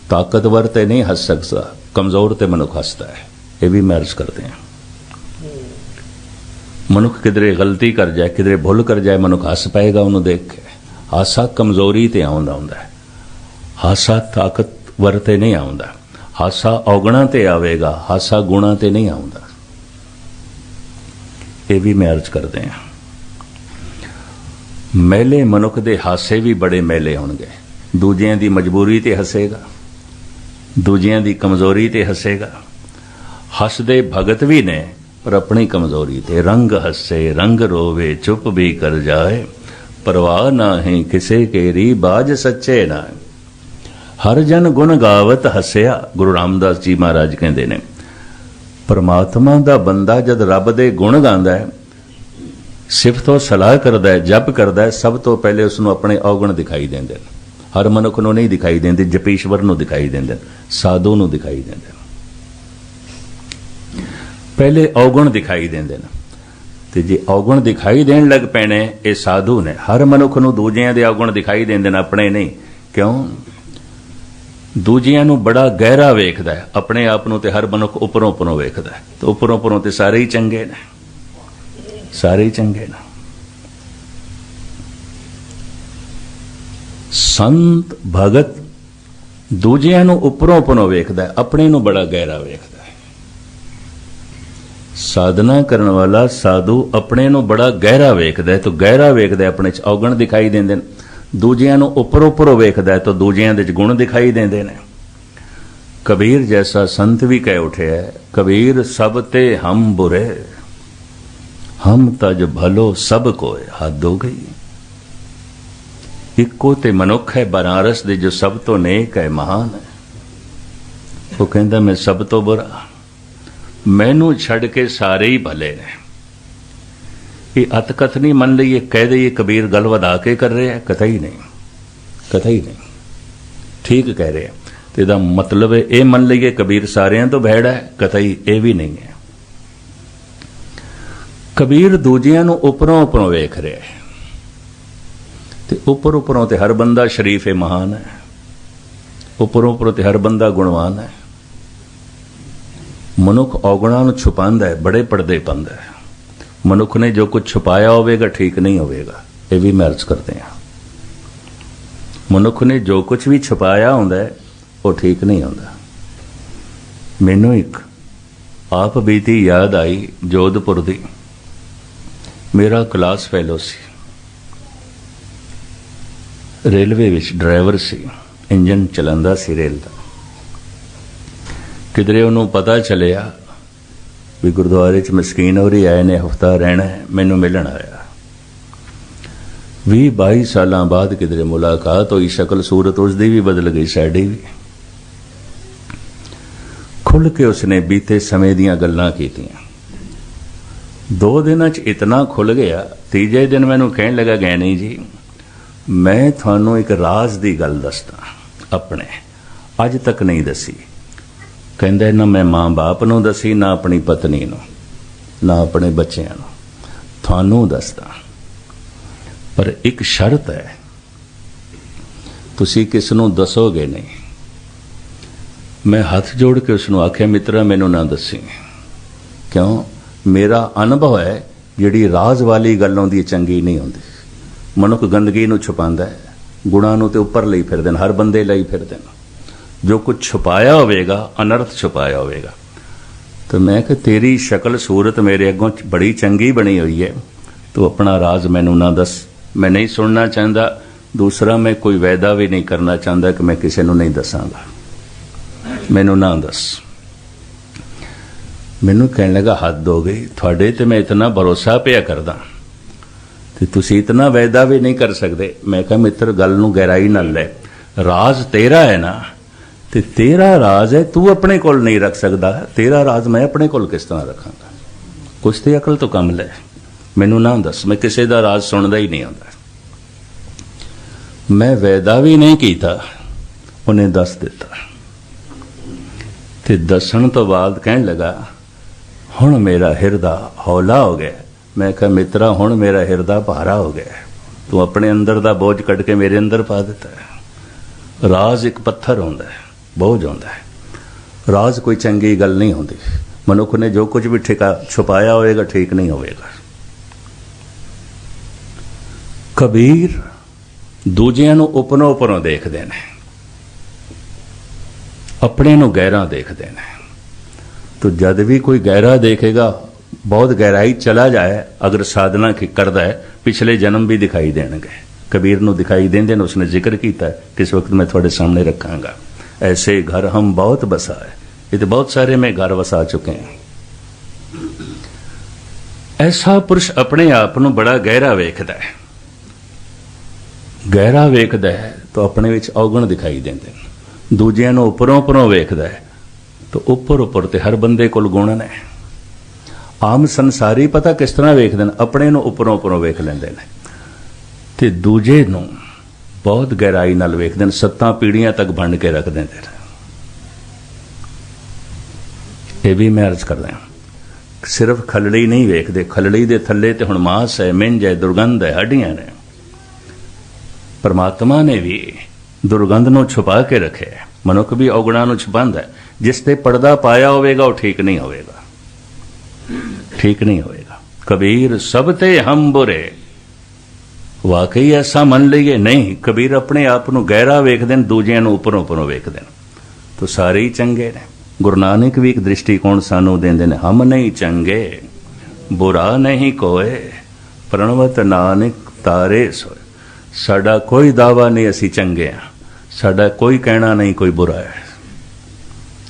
ਤਾਕਤਵਰ ਤੇ ਨਹੀਂ ਹੱਸ ਸਕਦਾ, ਕਮਜ਼ੋਰ ਤੇ ਮਨੁੱਖ ਹੱਸਦਾ ਹੈ। ਇਹ ਵੀ ਮੈਂ ਅਰਜ਼ ਕਰਦੇ ਹਾਂ। ਮਨੁੱਖ ਕਿਧਰੇ ਗਲਤੀ ਕਰ ਜਾਏ, ਕਿਧਰੇ ਭੁੱਲ ਕਰ ਜਾਏ, ਮਨੁੱਖ ਹੱਸ ਪਏਗਾ ਉਹਨੂੰ ਦੇਖ ਕੇ। ਹਾਸਾ ਕਮਜ਼ੋਰੀ ਤੇ ਆਉਂਦਾ ਹੈ, ਹਾਸਾ ਤਾਕਤਵਰ ਤੇ ਨਹੀਂ ਆਉਂਦਾ। ਹਾਸਾ ਔਗਣਾ ਤੇ ਆਵੇਗਾ, ਹਾਸਾ ਗੁਣਾ ਤੇ ਨਹੀਂ ਆਉਂਦਾ। ਇਹ ਵੀ ਮੈਂ ਅਰਜ਼ ਕਰਦੇ ਹਾਂ। ਮੈਲੇ ਮਨੁੱਖ ਦੇ ਹਾਸੇ ਵੀ ਬੜੇ ਮੈਲੇ ਹੋਣਗੇ। ਦੂਜਿਆਂ ਦੀ ਮਜਬੂਰੀ ਤੇ ਹੱਸੇਗਾ, ਦੂਜਿਆਂ ਦੀ ਕਮਜ਼ੋਰੀ ਤੇ ਹੱਸੇਗਾ। ਹੱਸਦੇ ਭਗਤ ਵੀ ਨੇ ਪਰ ਆਪਣੀ ਕਮਜ਼ੋਰੀ ਤੇ। ਰੰਗ ਹੱਸੇ ਰੰਗ ਰੋਵੇ, ਚੁੱਪ ਵੀ ਕਰ ਜਾਏ, ਪਰਵਾਹ ਨਾਹੀਂ ਕਿਸੇ ਕੇਰੀ, ਬਾਜ ਸੱਚੇ ਨਾ। ਹਰ ਜਨ ਗੁਣ ਗਾਵਤ ਹੱਸਿਆ। ਗੁਰੂ ਰਾਮਦਾਸ ਜੀ ਮਹਾਰਾਜ ਕਹਿੰਦੇ ਨੇ, ਪਰਮਾਤਮਾ ਦਾ ਬੰਦਾ ਜਦ ਰੱਬ ਦੇ ਗੁਣ ਗਾਉਂਦਾ ਹੈ, ਸਿਫਤੋਂ ਸਲਾਹ ਕਰਦਾ ਹੈ, ਜਪ ਕਰਦਾ ਹੈ, ਸਭ ਤੋਂ ਪਹਿਲੇ ਉਸ ਨੂੰ ਆਪਣੇ ਔਗਣ ਦਿਖਾਈ ਦਿੰਦੇ ਨੇ। ਹਰ ਮਨੁੱਖ ਨੂੰ ਨਹੀਂ ਦਿਖਾਈ ਦਿੰਦੇ, ਜਪੀਸ਼ਵਰ ਨੂੰ ਦਿਖਾਈ ਦਿੰਦੇ, ਸਾਧੂ ਨੂੰ ਦਿਖਾਈ ਦਿੰਦੇ। ਪਹਿਲੇ ਔਗਣ ਦਿਖਾਈ ਦਿੰਦੇ ਨੇ, ਤੇ ਜੇ ਔਗਣ ਦਿਖਾਈ ਦੇਣ ਲੱਗ ਪੈਣੇ, ਇਹ ਸਾਧੂ ਨੇ। ਹਰ ਮਨੁੱਖ ਨੂੰ ਦੂਜਿਆਂ ਦੇ ਔਗਣ ਦਿਖਾਈ ਦਿੰਦੇ ਨੇ, ਆਪਣੇ ਨਹੀਂ। ਕਿਉਂ? ਦੂਜਿਆਂ ਨੂੰ ਬੜਾ ਗਹਿਰਾ ਵੇਖਦਾ ਹੈ, ਆਪਣੇ ਆਪ ਨੂੰ ਤੇ ਹਰ ਮਨੁੱਖ ਉੱਪਰੋਂ ਉੱਪਰੋਂ ਵੇਖਦਾ ਹੈ। ਤੇ ਉੱਪਰੋਂ ਉੱਪਰੋਂ ਤੇ ਸਾਰੇ ਹੀ ਚੰਗੇ ਨੇ, ਸਾਰੇ ਹੀ ਚੰਗੇ ਨੇ। ਸੰਤ ਭਗਤ ਦੂਜਿਆਂ ਨੂੰ ਉੱਪਰੋਂ ਉੱਪਰੋਂ ਵੇਖਦਾ ਹੈ, ਆਪਣੇ ਨੂੰ ਬੜਾ ਗਹਿਰਾ ਵੇਖਦਾ ਹੈ। ਸਾਧਨਾ ਕਰਨ ਵਾਲਾ ਸਾਧੂ ਆਪਣੇ ਨੂੰ ਬੜਾ ਗਹਿਰਾ ਵੇਖਦਾ ਹੈ, ਤਾਂ ਗਹਿਰਾ ਵੇਖਦਾ, ਆਪਣੇ 'ਚ ਔਗਣ ਦਿਖਾਈ ਦਿੰਦੇ ਨੇ। ਦੂਜਿਆਂ ਨੂੰ ਉੱਪਰੋਂ ਉੱਪਰੋਂ ਵੇਖਦਾ ਹੈ ਤਾਂ ਦੂਜਿਆਂ ਦੇ 'ਚ ਗੁਣ ਦਿਖਾਈ ਦਿੰਦੇ ਨੇ। ਕਬੀਰ ਜੈਸਾ ਸੰਤ ਵੀ ਕਹਿ ਉਠਿਆ, ਕਬੀਰ ਸਭ ਤੇ ਹਮ ਬੁਰੇ, ਹਮ ਤਜ ਭਲੋ ਸਭ ਕੋਏ, ਹੱਦ ਹੋ ਗਈ। ਇੱਕੋ ਤੇ ਮਨੁੱਖ ਹੈ ਬਨਾਰਸ ਦੇ ਜੋ ਸਭ ਤੋਂ ਨੇਕ ਹੈ, ਮਹਾਨ ਹੈ। ਉਹ ਕਹਿੰਦਾ ਮੈਂ ਸਭ ਤੋਂ ਬੁਰਾ, ਮੈਨੂੰ ਛੱਡ ਕੇ ਸਾਰੇ ਹੀ ਭਲੇ ਨੇ। ਇਹ ਅਤਕਥ ਨਹੀਂ ਮੰਨ ਲਈਏ, ਕਹਿ ਦਈਏ ਕਬੀਰ ਗੱਲ ਵਧਾ ਕੇ ਕਰ ਰਿਹਾ, ਕਤਈ ਨਹੀਂ, ਕਤਈ ਨਹੀਂ। ਠੀਕ ਕਹਿ ਰਿਹਾ ਤੇ ਇਹਦਾ ਮਤਲਬ ਹੈ ਇਹ ਮੰਨ ਲਈਏ ਕਬੀਰ ਸਾਰਿਆਂ ਤੋਂ ਬਹਿੜਾ ਹੈ, ਕਤਈ ਇਹ ਵੀ ਨਹੀਂ ਹੈ। ਕਬੀਰ ਦੂਜਿਆਂ ਨੂੰ ਉੱਪਰੋਂ ਉੱਪਰੋਂ ਵੇਖ ਰਿਹਾ ਹੈ, ਤੇ ਉੱਪਰ ਉੱਪਰੋਂ ਤੇ ਹਰ ਬੰਦਾ ਸ਼ਰੀਫ ਹੈ, ਮਹਾਨ ਹੈ। ਉੱਪਰੋਂ ਉੱਪਰੋਂ ਤੇ ਹਰ ਬੰਦਾ ਗੁਣਵਾਨ ਹੈ। ਮਨੁੱਖ ਔਗਣਾਂ ਨੂੰ ਛੁਪਾਉਂਦਾ ਹੈ, ਬੜੇ ਪਰਦੇ ਪਾਉਂਦਾ ਹੈ। ਮਨੁੱਖ ਨੇ ਜੋ ਕੁਝ ਛੁਪਾਇਆ ਹੋਵੇਗਾ ਠੀਕ ਨਹੀਂ ਹੋਵੇਗਾ, ਇਹ ਵੀ ਮੈਂ ਅਰਜ਼ ਕਰਦੇ ਹਾਂ। ਮਨੁੱਖ ਨੇ ਜੋ ਕੁਝ ਵੀ ਛੁਪਾਇਆ ਹੁੰਦਾ ਹੈ ਉਹ ਠੀਕ ਨਹੀਂ ਹੁੰਦਾ। ਮੈਨੂੰ ਇੱਕ ਆਪ ਬੀਤੀ ਯਾਦ ਆਈ ਜੋਧਪੁਰ ਦੀ। ਮੇਰਾ ਕਲਾਸ ਫੈਲੋ ਸੀ, ਰੇਲਵੇ ਵਿੱਚ ਡਰਾਈਵਰ ਸੀ, ਇੰਜਨ ਚਲਾਉਂਦਾ ਸੀ ਰੇਲ ਦਾ। किधरे उन्होंने पता चलिया भी गुरुद्वारे च मस्कीन होरी आए ने, हफ्ता रहना है, मैनू मिलन आया। 20-22 साल बाद किधरे मुलाकात हुई, शक्ल सूरत उसकी भी बदल गई, साड़ी भी। खुल के उसने बीते समय दीयां गल्लां कीतियां। 2 दिन च इतना खुल गया, तीजे दिन मैनू कहन लगा, गैनी जी मैं थानू एक राज की गल दसदा, अपने अज तक नहीं दसी। कहंदा ना मैं माँ बाप नू दसी, ना अपनी पत्नी नू, ना अपने बच्चों नू, थानू दसदा। पर एक शर्त है, तुसी किस नू दसोगे नहीं। मैं हाथ जोड़ के उसनू आख्या, मित्रा मैनू ना दसी, क्यों? मेरा अनुभव है जिहड़ी राज वाली गल होंदी चंगी नहीं होंदी। मनुख गंदगी नू छुपांदा है, गुणां नू ते उपर लई फिरदे ने, हर बंदे लई फिरदे ने। जो कुछ छुपाया होवेगा अनर्थ छुपाया होवेगा। तो मैं कि तेरी शक्ल सूरत मेरे अगों बड़ी चंगी बनी हुई है, तो अपना राज मैनू ना दस, मैं नहीं सुनना चाहता। दूसरा मैं कोई वायदा भी नहीं करना चाहता कि मैं किसी नू नहीं दसांगा, मैनू ना दस। मैनू कहने लगा हद हो गई, थोड़े ते मैं इतना भरोसा पिया करदा ते तुसी इतना वायदा भी नहीं कर सकते। मैं कहा मित्र गल नू गहराई नाल ले, राज तेरा है ना, ते तेरा राज है, तू अपने कोल नहीं रख सकता, तेरा राज मैं अपने कोल किस तरह रखांगा? कुछ तो अकल तो कम ले, मैनू ना दस, मैं किसी का राज सुनता ही नहीं आता। मैं वायदा भी नहीं कीता, उन्हें दस दिता। ते दसन तो बाद कहन लगा हुण मेरा हिरदा हौला हो गया। मैं कहा मित्रा हुण मेरा हिरदा भारा हो गया, तू अपने अंदर दा बोझ कट के मेरे अंदर पा दिता है। राज एक पत्थर होंदा है, बोझ होंदा है। राज कोई चंगी गल नहीं होंदी। मनुख ने जो कुछ भी ठिका छुपाया होएगा ठीक नहीं होएगा। कबीर दूजियां नू उपरों उपरों देखदे ने, अपने नू गहरा देखते हैं। तो जद भी कोई गहरा देखेगा, बहुत गहराई चला जाए, अगर साधना की करता है, पिछले जन्म भी दिखाई देंगे। कबीर नू दिखाई देंदे ने, उसने जिक्र किया है, किस वक्त मैं थोड़े सामने रखांगा। ऐसे घर हम बहुत बसा है, ये तो बहुत सारे मैं घर वसा चुके हैं। ऐसा पुरुष अपने आप नू बड़ा गहरा वेखदा है। गहरा वेखदा है तो अपने विच औगण दिखाई देंदे ने। दूजियां नू उपरों उपरों वेखदा है तो उपर उपर ते हर बंदे कोल गुण ने। आम संसारी पता किस तरह वेखदे ने, अपने नू उपरों उपरों वेख लैंदे ने ते दूजे नू बहुत गहराई नाल वेखदे ने, 7 पीढ़ियां तक बंड के रख देंदे ने। ये भी मैं अर्ज करदा हां, सिर्फ खलड़ी नहीं वेखदे, खलड़ी दे थल्ले ते हुण मांस है, मिंज है, दुर्गंध है, हड्डियां ने। परमात्मा ने भी दुर्गंध नू छुपा के रखे है, मनुख भी औगुणा नू छुपांदा है। जिस ते पर्दा पाया होवेगा वो ठीक नहीं होवेगा, ठीक नहीं होवेगा। कबीर सब ते हम बुरे, वाकई ऐसा मन लीए नहीं। कबीर अपने आप नू गहरा वेखदे ने, दूजियां नू उपरों उपरों वेखदे ने, तो सारे ही चंगे ने। गुरु नानक भी एक दृष्टिकोण सानू देंदे ने, हम नहीं चंगे बुरा नहीं कोय, प्रणवत नानक तारे सोए। साडा कोई दावा नहीं असी चंगे हैं, साडा कोई कहना नहीं कोई बुरा है।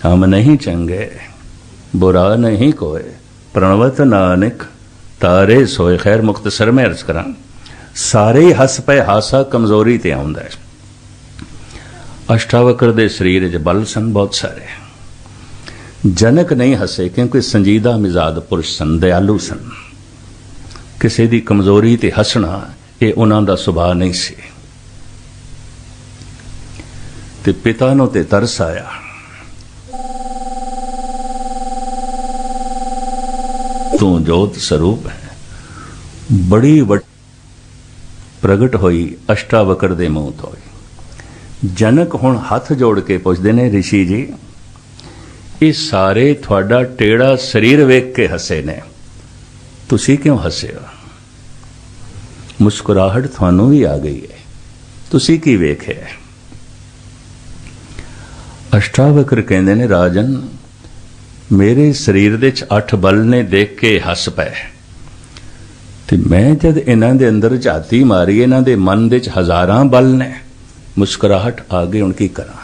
हम नहीं चंगे बुरा नहीं कोय, प्रणवत नानक तारे सोए। खैर मुख्तसर में अर्ज करा, सारे ही हस पे, हासा कमजोरी ते आउंदा है। अष्टावक्र दे शरीर च बल सन बहुत सारे। जनक नहीं हसे क्योंकि संजीदा मिजाज पुरुष सन, दयालु सन। किसी दी कमजोरी ते हसना ये उन्हां दा सुभाव नहीं सी। ते पिता नूं ते तरस आया, तू जोत स्वरूप है। बड़ी प्रगट होई अष्टावक्र दे मूंह तो। जनक हुण हाथ जोड़ के पुछदे ने, ऋषि जी ये सारे थोड़ा टेढ़ा शरीर वेख के हसे ने, तुसी क्यों हसे हो? मुस्कुराहट थानू भी आ गई है, तुसी की वेखे? अष्टावक्र कहंदे ने, राजन मेरे शरीर दे 8 बल ने देख के हस पे, ते मैं जद इन्हां दे अंदर झाती मारी, इन्हां दे मन दे 1000 बल ने, मुस्कुराहट आ गई, उनकी करा।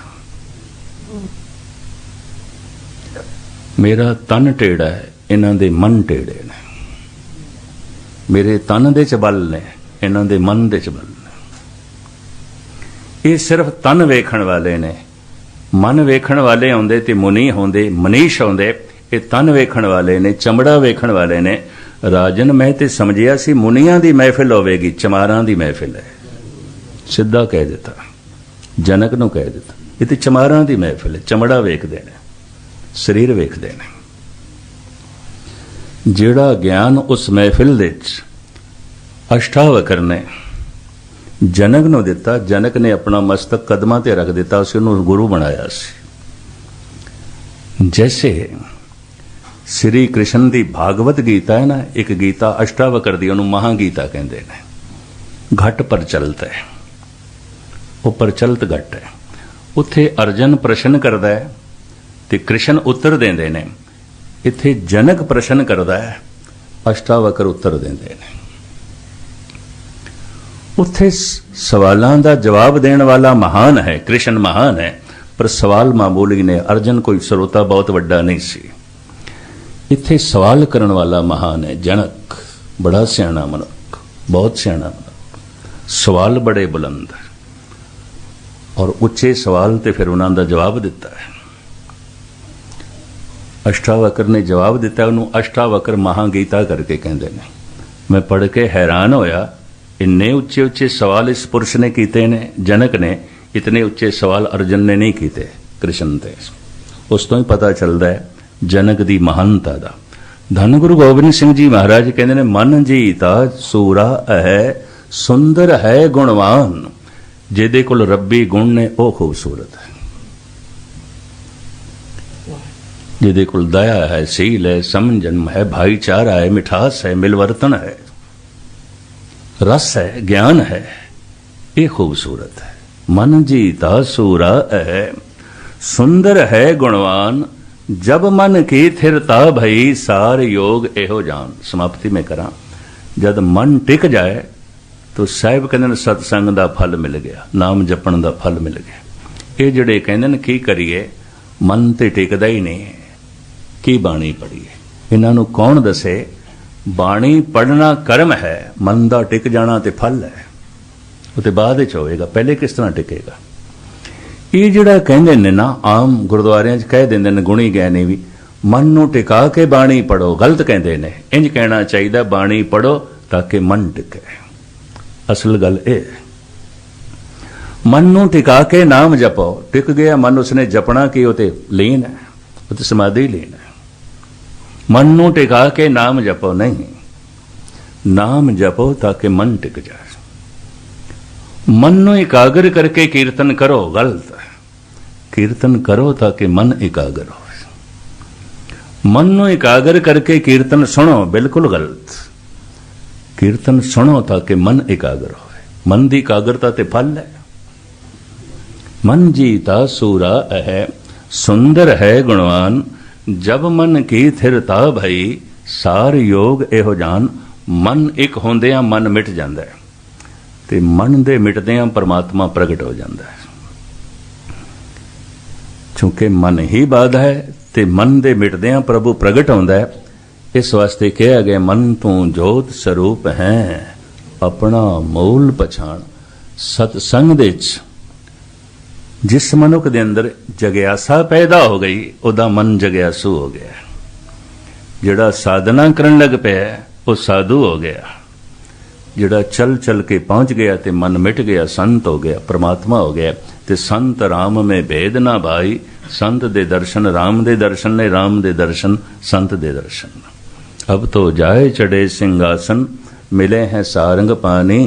मेरा तन टेढ़ा है, इन्हां दे मन टेढ़े ने। मेरे तन दे च बल ने, इन्हां दे मन दे च बल ने। ये सिर्फ तन वेखण वाले ने, मन वेखण वाले आउंदे ते मुनी होंदे, मनीष आउंदे। ये तन वेखण वाले ने, चमड़ा वेखण वाले ने। राजन मैं ते समझिया सी मुनियां दी महफिल होवेगी, चमारां दी महफिल है। सिद्धा कह दिता, जनक नूं कह दिता, ये ते चमारां दी महफिल है। चमड़ा वेखदे ने, शरीर वेखदे ने। जिहड़ा ज्ञान उस महफिल दे विच अष्टावकर ने जनक नूं दिता, जनक ने अपना मस्तक कदमां ते रख दिता, उस नूं गुरु बनाया सी। जैसे श्री कृष्ण दी भागवत गीता है ना, एक गीता अष्टावकर दी, उन्होंने महागीता कहते हैं। घट प्रचलित है, वो प्रचलित घट है। उत्थे अर्जन प्रश्न करता है ते कृष्ण उत्तर देंदे ने। इत्थे जनक प्रश्न करता है, अष्टावकर उत्तर देंदे ने। उत्थे सवालों का जवाब देने वाला महान है, कृष्ण महान है, पर सवाल मामूली ने। अर्जन कोई श्रोता बहुत वड्डा नहीं सी। इत्थे सवाल करने वाला महान है जनक, बड़ा सियाणा मनुख, बहुत सियाणा मनुख। सवाल बड़े बुलंद है और उच्चे सवाल ते फिर उन्हों का जवाब दिता है। अष्टावकर ने जवाब दिता, उन्होंने अष्टावकर महागीता करके कहते हैं। मैं पढ़ के हैरान होया, इन्ने उच्चे उच्चे सवाल इस पुरुष ने कीते ने, जनक ने। इतने उच्चे सवाल अर्जन ने नहीं कीते कृष्ण ते। उस तो ही पता चलता है जनक दी महानता दा। धन गुरु गोबिंद सिंह जी महाराज कहते ने, मन जीता सूरा है, सुंदर है गुणवान, जिहदे कोल रब्बी गुण ने ओ खूबसूरत है। जिहदे कोल दया है, सील है, समझन है, भाईचारा है, मिठास है, मिलवर्तन है, रस है, ज्ञान है, ये खूबसूरत है। मन जीता सूरा है, सुंदर है गुणवान, जब मन की थिरता भई, सार योग एहो जान। समाप्ति में करा, जब मन टिक जाए तो साहिब कहते सत्संग का फल मिल गया, नाम जपण का फल मिल गया। ये जड़े कहते की करिए, मन ते टिकदा ही नहीं है, की बाणी पढ़ीए। इन्हों कौन दसे, बाणी पढ़ना कर्म है, मन का टिक जाना तो फल है, वो तो बाद होएगा, पहले किस तरह टिकेगा। ये जड़ा कहते ने ना, आम गुरुद्वारियां कह देंगे ने गुणी ज्ञानी भी, मन नूं टिका के बाणी पढ़ो, गलत कहते ने। इंज कहना चाहिए, बाणी पढ़ो ताकि मन टिके। असल गल ए, मन नूं टिका के नाम जपो। टिक गया मन, उसने जपना की, वो तो लीन है, वो तो समाधि लीन है। मन नूं टिका के नाम जपो नहीं, नाम जपो ताकि मन टिक जाए। मन नूं एकाग्र करके कीर्तन करो, गलत है। कीर्तन करो ताकि मन एकाग्र हो। मन नूं एकाग्र करके कीर्तन सुनो, बिल्कुल गलत। कीर्तन सुनो ताकि मन एकाग्र हो। मन की एकाग्रता ते फल है। मन जीता सूरा है, सुंदर है गुणवान, जब मन की थिरता भई, सार योग एहो जान। मन एक होंदियां मन मिट जाता है, ते मन दे मिटदियां परमात्मा प्रगट हो जाता है। चूंकि मन ही बाधा है, ते मन दे मिटदियां प्रभु प्रगट होंदा है। इस वास्ते कहा गया, मन तू जोत स्वरूप है, अपना मूल पछाण। सतसंग दे जिस मनुख दे अंदर जग्यासा पैदा हो गई, उदा मन जग्यासू हो गया। जिहड़ा साधना करन लग पिया, वो साधु हो गया। जिहड़ा चल चल के पहुंच गया ते मन मिट गया, संत हो गया, परमात्मा हो गया। ते संत राम में भेद ना भाई, संत दे दर्शन राम दे दर्शन ने, राम दे दर्शन संत दे दर्शन। अब तो जाए चढ़े सिंहासन, मिले हैं सारंग पानी,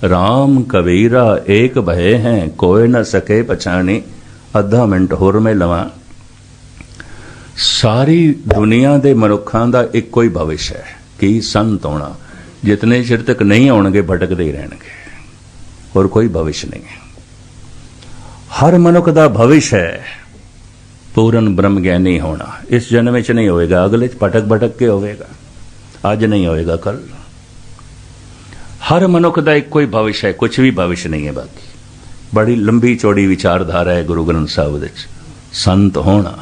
राम कबीरा एक भय हैं, कोई न सके पछानी। अद्धा मिनट होर में लवा। सारी दुनिया दे मनुखां दा इक्को ही भविष्य है कि संत होना। जितने चिर तक नहीं आउणगे भटकते ही रहणगे, और कोई भविष्य नहीं है। हर मनुख दा भविष्य है पूर्ण ब्रह्म ज्ञानी होना। इस जन्म च नहीं होएगा, अगले च भटक भटक के होएगा। आज नहीं होएगा, कल। हर मनुख का एक कोई भविष्य है, कुछ भी भविष्य नहीं है बाकी। बड़ी लंबी चौड़ी विचारधारा है गुरु ग्रंथ साहिब दे। संत होना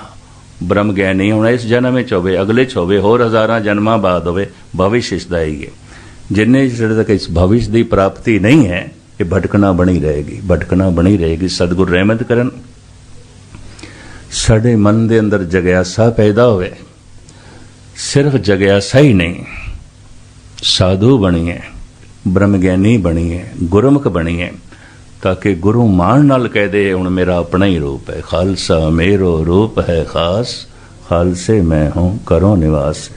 ਬ੍ਰਹਮ ਗਿਆਨੀ ਹੋਣਾ ਇਸ ਜਨਮ ਵਿੱਚ ਹੋਵੇ, ਅਗਲੇ 'ਚ ਹੋਵੇ, ਹੋਰ ਹਜ਼ਾਰਾਂ ਜਨਮਾਂ ਬਾਅਦ ਹੋਵੇ, ਭਵਿਸ਼ ਇਸ ਦਾ ਹੀ ਹੈ। ਜਿੰਨੇ ਚਿਰ ਤੱਕ ਇਸ ਭਵਿਸ਼ ਦੀ ਪ੍ਰਾਪਤੀ ਨਹੀਂ ਹੈ, ਇਹ ਭਟਕਣਾ ਬਣੀ ਰਹੇਗੀ, ਭਟਕਣਾ ਬਣੀ ਰਹੇਗੀ। ਸਤਿਗੁਰ ਰਹਿਮਤ ਕਰਨ, ਸਾਡੇ ਮਨ ਦੇ ਅੰਦਰ ਜਗਿਆਸਾ ਪੈਦਾ ਹੋਵੇ। ਸਿਰਫ ਜਗਿਆਸਾ ਹੀ ਨਹੀਂ, ਸਾਧੂ ਬਣੀਏ, ਬ੍ਰਹਮ ਗਿਆਨੀ ਬਣੀਏ, ਗੁਰਮੁਖ ਬਣੀਏ, ਤਾਂ ਕਿ ਗੁਰੂ ਮਾਣ ਨਾਲ ਕਹਿ ਦੇ ਹੁਣ ਮੇਰਾ ਆਪਣਾ ਹੀ ਰੂਪ ਹੈ। ਖਾਲਸਾ ਮੇਰੋ ਰੂਪ ਹੈ ਖਾਸ, ਖਾਲਸੇ ਮੈਂ ਹੂੰ ਕਰੋ ਨਿਵਾਸ।